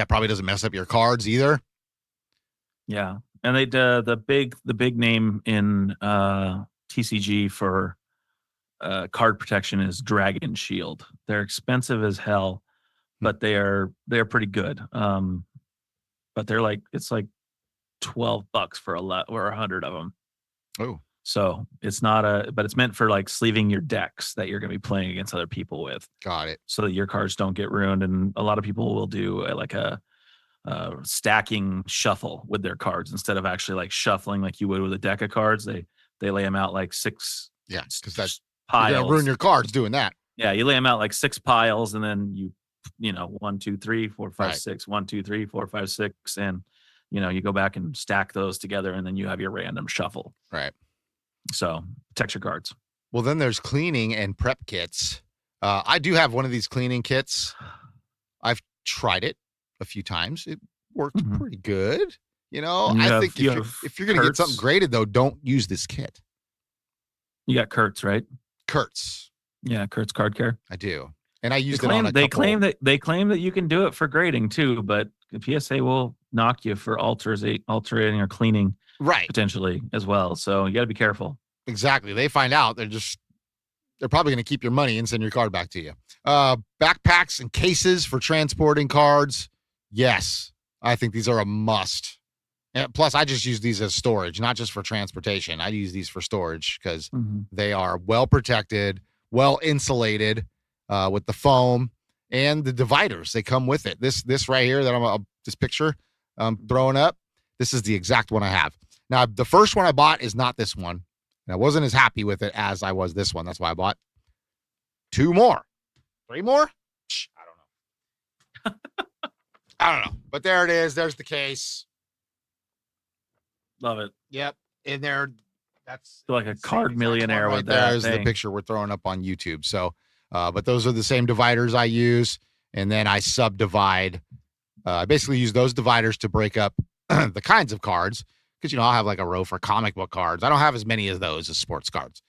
probably doesn't mess up your cards either. Yeah. And they the big name in TCG for card protection is Dragon Shield. They're expensive as hell, but they're pretty good. But it's like $12 for or 100 of them. Oh, so it's not but it's meant for like sleeving your decks that you're going to be playing against other people with. Got it. So that your cards don't get ruined. And a lot of people will do like a stacking shuffle with their cards instead of actually like shuffling like you would with a deck of cards. They lay them out like 6. Yeah, because that's piles. You're gonna ruin your cards doing that. Yeah, you lay them out like 6 piles, and then you 1, 2, 3, 4, 5, 6, 1, 2, 3, 4, 5, 6, and you go back and stack those together, and then you have your random shuffle. Right. So protect your cards. Well, then there's cleaning and prep kits. I do have one of these cleaning kits. I've tried it a few times. It worked pretty good. I think if you're going to get something graded, though, don't use this kit. You got Kurtz, right? Kurtz. Yeah, Kurtz Card Care. I do. And I used it on a They claim that you can do it for grading too, but the PSA will knock you for alterating or cleaning, right? Potentially as well. So you got to be careful. Exactly. They find out they're probably going to keep your money and send your card back to you. Backpacks and cases for transporting cards. Yes, I think these are a must. And plus, I just use these as storage, not just for transportation. I use these for storage because they are well protected, well insulated. with the foam and the dividers. They come with it. This right here that this picture I'm throwing up, this is the exact one I have. Now, the first one I bought is not this one. And I wasn't as happy with it as I was this one. That's why I bought 2 more. 3 more? I don't know. I don't know. But there it is. There's the case. Love it. Yep. In there, that's like a card millionaire right with there. that There's the thing. picture we're throwing up on YouTube. So, but those are the same dividers I use. And then I subdivide. I basically use those dividers to break up the kinds of cards. Because, I'll have like a row for comic book cards. I don't have as many of those as sports cards.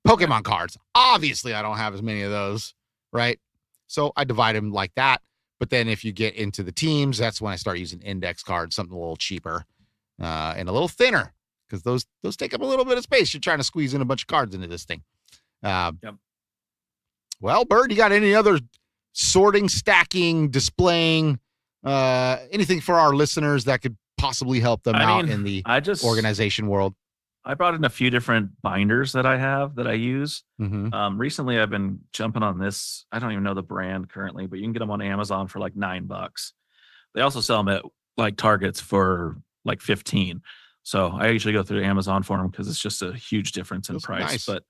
Pokemon cards, obviously, I don't have as many of those, right? So I divide them like that. But then if you get into the teams, that's when I start using index cards, something a little cheaper and a little thinner, because those take up a little bit of space. You're trying to squeeze in a bunch of cards into this thing. Yep. Well, Bird, you got any other sorting, stacking, displaying, anything for our listeners that could possibly help them out in the organization world? I brought in a few different binders that I use. Mm-hmm. Recently, I've been jumping on this. I don't even know the brand currently, but you can get them on Amazon for like $9. They also sell them at like Targets for like 15. So I usually go through Amazon for them because it's just a huge difference in price. Nice. But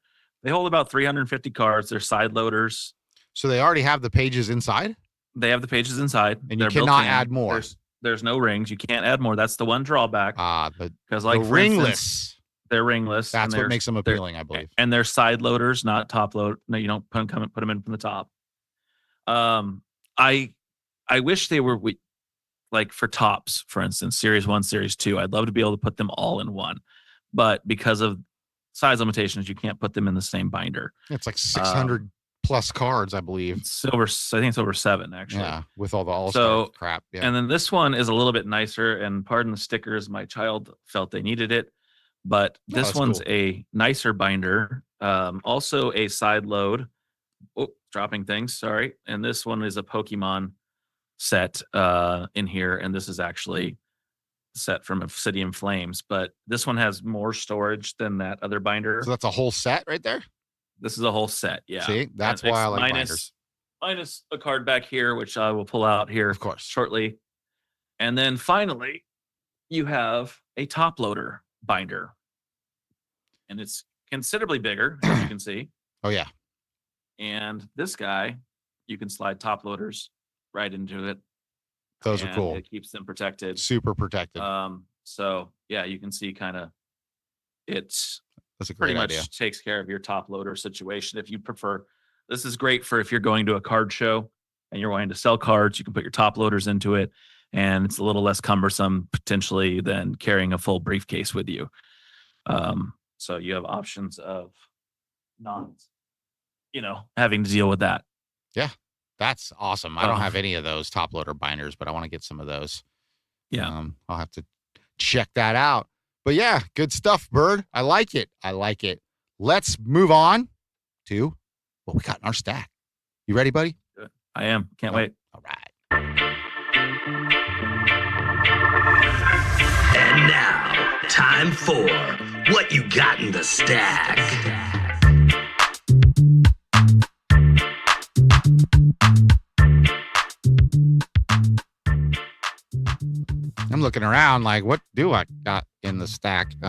they hold about 350 cards. They're side loaders. So they already have the pages inside? They have the pages inside. And you cannot add more. There's no rings. You can't add more. That's the one drawback. Because like the ringless. They're ringless. That's what makes them appealing, I believe. And they're side loaders, not top load. No, you don't put them in from the top. I wish they were like for tops, for instance, Series 1, Series 2. I'd love to be able to put them all in one. But because of size limitations, you can't put them in the same binder. It's like 600 plus cards, I believe. I think it's over 7, actually. Yeah, with all the all-star crap. Yeah. And then this one is a little bit nicer, and pardon the stickers, my child felt they needed it. But this one's cool. A nicer binder. Also a side load. Oh, dropping things. Sorry. And this one is a Pokemon set in here. And this is actually set from Obsidian Flames. But this one has more storage than that other binder. So that's a whole set right there? This is a whole set. Yeah. See, that's why I like binders. Minus a card back here, which I will pull out here, of course, shortly. And then finally, you have a top loader binder, and it's considerably bigger, as you can see. Oh yeah. And this guy, you can slide top loaders right into it. Those are cool. It keeps them protected. Super protected. So yeah, you can see kind of that's a great idea. Much takes care of your top loader situation. If you prefer, this is great for if you're going to a card show and you're wanting to sell cards, you can put your top loaders into it, and it's a little less cumbersome potentially than carrying a full briefcase with you. So you have options of not, having to deal with that. Yeah, that's awesome. I don't have any of those top loader binders, but I want to get some of those. Yeah. I'll have to check that out. But yeah, good stuff, Bird. I like it. Let's move on to what we got in our stack. You ready, buddy? Good. I am. Can't wait. All right. And now, time for What You Got in the Stack. I'm looking around like, what do I got in the stack? No,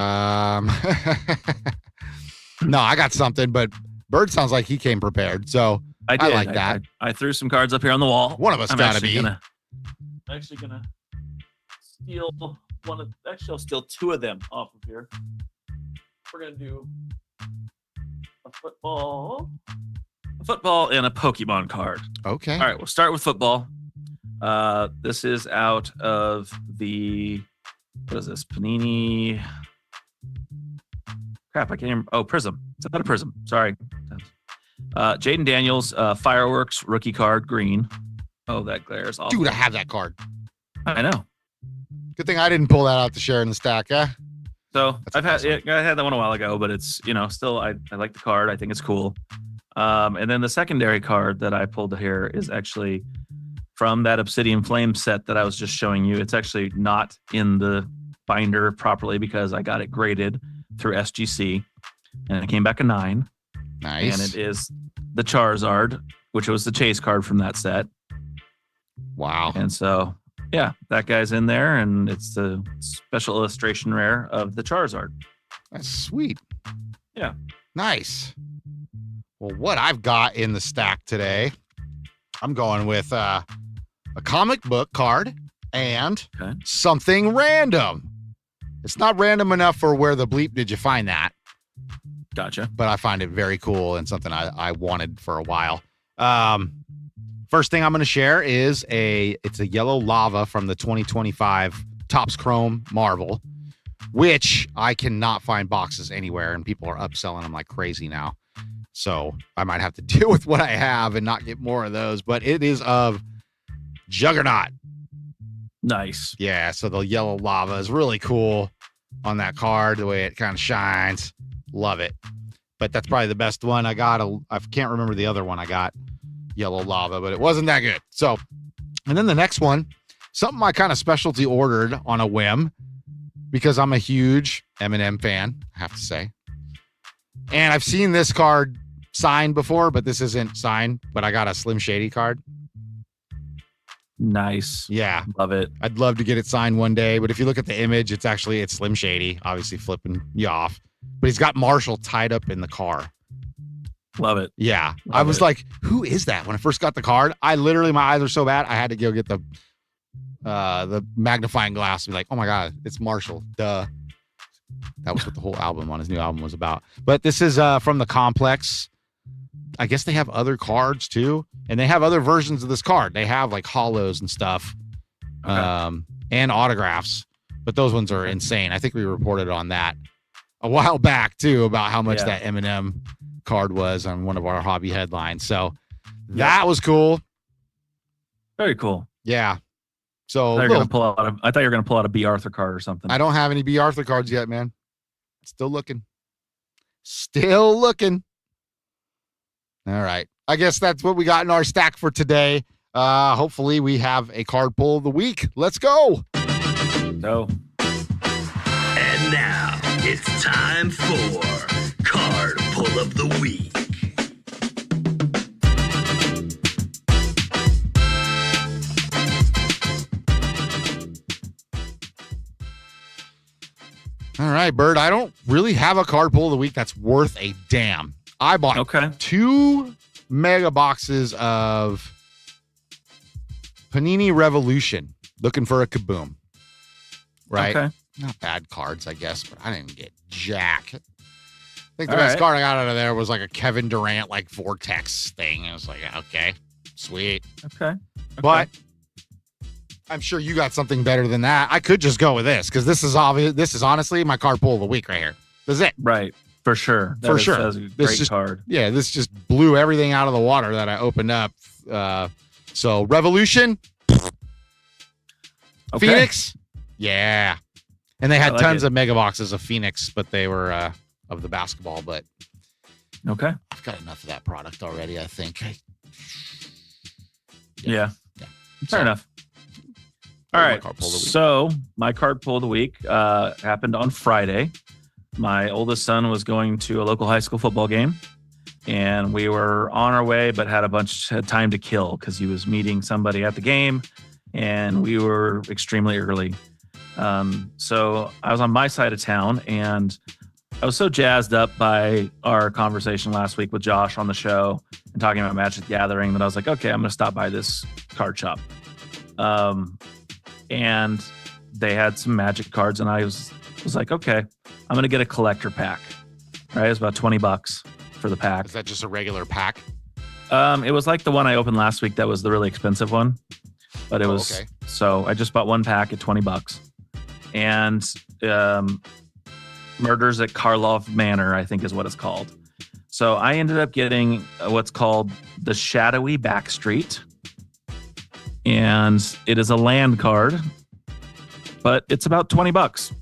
I got something, but Bird sounds like he came prepared. So I did. like that. I threw some cards up here on the wall. One of us got to be. I'm actually gonna steal one of. Actually, I'll steal 2 of them off of here. We're gonna do a football, and a Pokemon card. Okay. All right, we'll start with football. This is out of the, what is this? Panini. Crap, I can't remember. Oh, Prism. It's not a Prism. Sorry. Jaden Daniels, Fireworks, rookie card, green. Oh, that glares off. Dude, I have that card. I know. Good thing I didn't pull that out to share in the stack, huh? So I had that one a while ago, but it's, still, I like the card. I think it's cool. And then the secondary card that I pulled here is actually from that Obsidian Flame set that I was just showing you. It's actually not in the binder properly because I got it graded through SGC, and it came back a 9. Nice. And it is the Charizard which was the chase card from that set. Wow. And so, yeah, that guy's in there, and it's the special illustration rare of the Charizard. That's sweet. Yeah. Nice. Well, what I've got in the stack today, I'm going with a comic book card and something random. It's not random enough for where the bleep did you find that. Gotcha. But I find it very cool and something I wanted for a while. First thing I'm going to share is it's a yellow lava from the 2025 Topps Chrome Marvel, which I cannot find boxes anywhere, and people are upselling them like crazy now. So I might have to deal with what I have and not get more of those, but it is of Juggernaut. Nice. Yeah, so the yellow lava is really cool on that card, the way it kind of shines. Love it. But that's probably the best one I got. I can't remember the other one I got, yellow lava, but it wasn't that good. So, and then the next one, something I kind of specialty ordered on a whim because I'm a huge Eminem fan, I have to say. And I've seen this card signed before, but this isn't signed, but I got a Slim Shady card. Nice. Yeah. Love it. I'd love to get it signed one day, but if you look at the image, it's Slim Shady, obviously flipping you off. But he's got Marshall tied up in the car. Love it. Yeah. Love I was it. like, who is that? When I first got the card, my eyes were so bad, I had to go get the magnifying glass and be like, oh my God, it's Marshall. Duh. That was what the whole album on his new album was about. But this is from the Complex. I guess they have other cards too. And they have other versions of this card. They have like hollows and stuff. And autographs. But those ones are insane. I think we reported on that a while back too about how much that Eminem card was on one of our hobby headlines. So that was cool. Very cool. Yeah. So I thought you were gonna pull out a B. Arthur card or something. I don't have any B. Arthur cards yet, man. Still looking. Still looking. All right. I guess that's what we got in our stack for today. Hopefully we have a card pull of the week. Let's go. Go. And now it's time for Card Pull of the Week. All right, Bird. I don't really have a card pull of the week that's worth a damn. I bought 2 mega boxes of Panini Revolution, looking for a kaboom. Right? Okay. Not bad cards, I guess, but I didn't get jack. I think the best card I got out of there was like a Kevin Durant like Vortex thing. I was like, okay, sweet. Okay. But I'm sure you got something better than that. I could just go with this because this is obvious. This is honestly my card pull of the week right here. This is it. Right. For sure. For sure. That's a great card. Yeah, this just blew everything out of the water that I opened up. So Revolution, Phoenix, yeah. And they had tons of mega boxes of Phoenix, but they were of the basketball. But okay, I've got enough of that product already, I think. Yeah. Fair enough. All right. So my card pull of the week happened on Friday. My oldest son was going to a local high school football game, and we were on our way, but had time to kill because he was meeting somebody at the game, and we were extremely early. So I was on my side of town, and I was so jazzed up by our conversation last week with Josh on the show and talking about Magic the Gathering that I was like, okay, I'm going to stop by this card shop. And they had some Magic cards, and I was like, okay, I'm going to get a collector pack, right? It was about $20 for the pack. Is that just a regular pack? It was like the one I opened last week. That was the really expensive one, but it was, okay. So I just bought one pack at $20 and, Murders at Karlov Manor, I think is what it's called. So I ended up getting what's called the Shadowy Backstreet, and it is a land card, but it's about $20.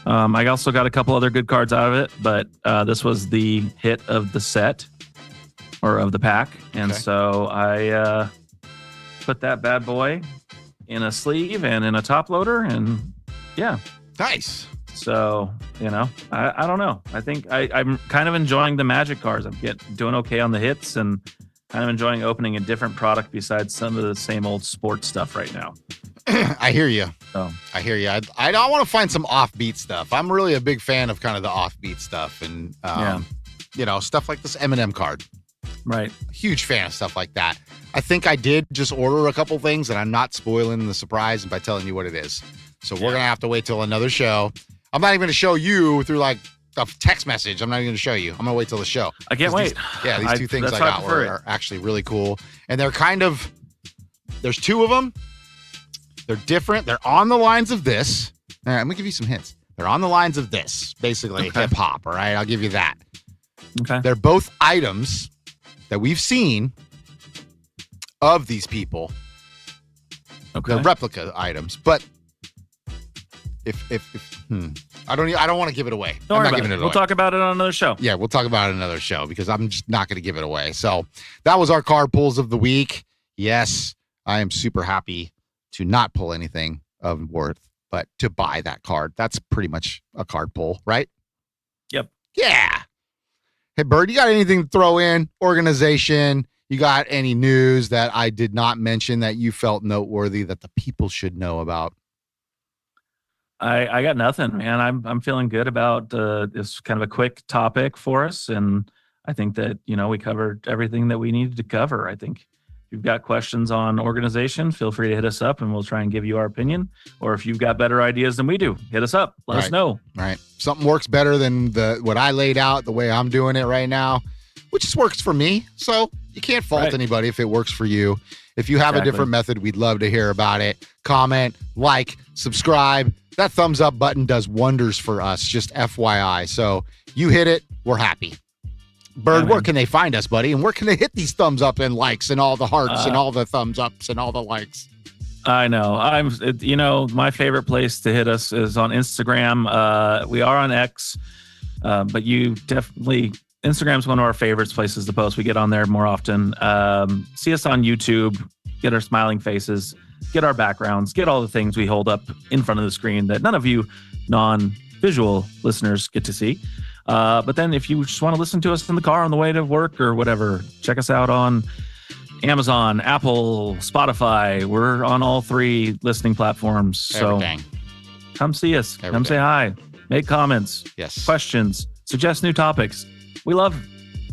I also got a couple other good cards out of it, but this was the hit of the set or of the pack. And so I put that bad boy in a sleeve and in a top loader, and yeah. Nice. So, I don't know. I think I'm kind of enjoying the Magic cards. I'm doing okay on the hits, and kind of enjoying opening a different product besides some of the same old sports stuff right now. I hear you. So I hear you. I don't want to find some offbeat stuff. I'm really a big fan of kind of the offbeat stuff and, stuff like this M&M card. Right. Huge fan of stuff like that. I think I did just order a couple things, and I'm not spoiling the surprise by telling you what it is. So we're going to have to wait till another show. I'm not even going to show you through like a text message. I'm not even going to show you. I'm going to wait till the show. I can't wait. These two things I got are actually really cool. And they're there's two of them. They're different. They're on the lines of this. All right, I'm going to give you some hints. They're on the lines of this, basically hip hop. All right, I'll give you that. Okay. They're both items that we've seen of these people. Okay. They're replica items, but I don't want to give it away. Don't worry about it. We'll talk about it on another show. Yeah, we'll talk about it on another show because I'm just not going to give it away. So that was our card pulls of the week. Yes, I am super happy to not pull anything of worth, but to buy that card. That's pretty much a card pull, right? Yep. Yeah. Hey, Bird, you got anything to throw in? Organization? You got any news that I did not mention that you felt noteworthy that the people should know about? I got nothing, man. I'm feeling good about this kind of a quick topic for us, and I think that we covered everything that we needed to cover. I think if you've got questions on organization, feel free to hit us up, and we'll try and give you our opinion. Or if you've got better ideas than we do, hit us up. Let us know. Right. Something works better than what I laid out, the way I'm doing it right now, which just works for me. So you can't fault anybody if it works for you. If you have a different method, we'd love to hear about it. Comment, like, subscribe. That thumbs up button does wonders for us, just FYI. So you hit it, we're happy. Bird, where can they find us, buddy? And where can they hit these thumbs up and likes and all the hearts and all the thumbs ups and all the likes? I know. My favorite place to hit us is on Instagram. We are on X, but you definitely, Instagram's one of our favorites places to post. We get on there more often. See us on YouTube, get our smiling faces, get our backgrounds, get all the things we hold up in front of the screen that none of you non-visual listeners get to see. But then if you just want to listen to us in the car on the way to work or whatever, check us out on Amazon, Apple, Spotify. We're on all three listening platforms. So come see us. Come say hi. Make comments. Yes. Questions. Suggest new topics. We love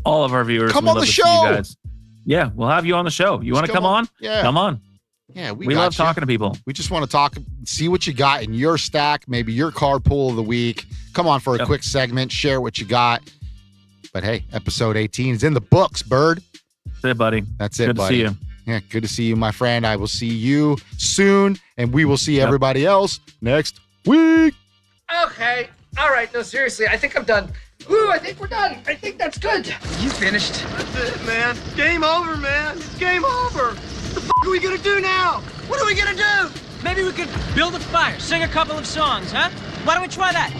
all of our viewers. Come on the show. You guys. Yeah, we'll have you on the show. You want to come on? Yeah. Come on. Yeah, we love talking to people. We just want to talk, see what you got in your stack, maybe your card pull of the week. Come on for a quick segment, share what you got. But hey, episode 18 is in the books, Bird. That's it, buddy. That's it, buddy. Good to see you. Yeah, good to see you, my friend. I will see you soon, and we will see everybody else next week. Okay. All right. No, seriously, I think I'm done. Ooh, I think we're done. I think that's good. You finished? That's it, man. Game over, man. It's game over. What the f*** are we gonna do now? What are we gonna do? Maybe we could build a fire, sing a couple of songs, huh? Why don't we try that?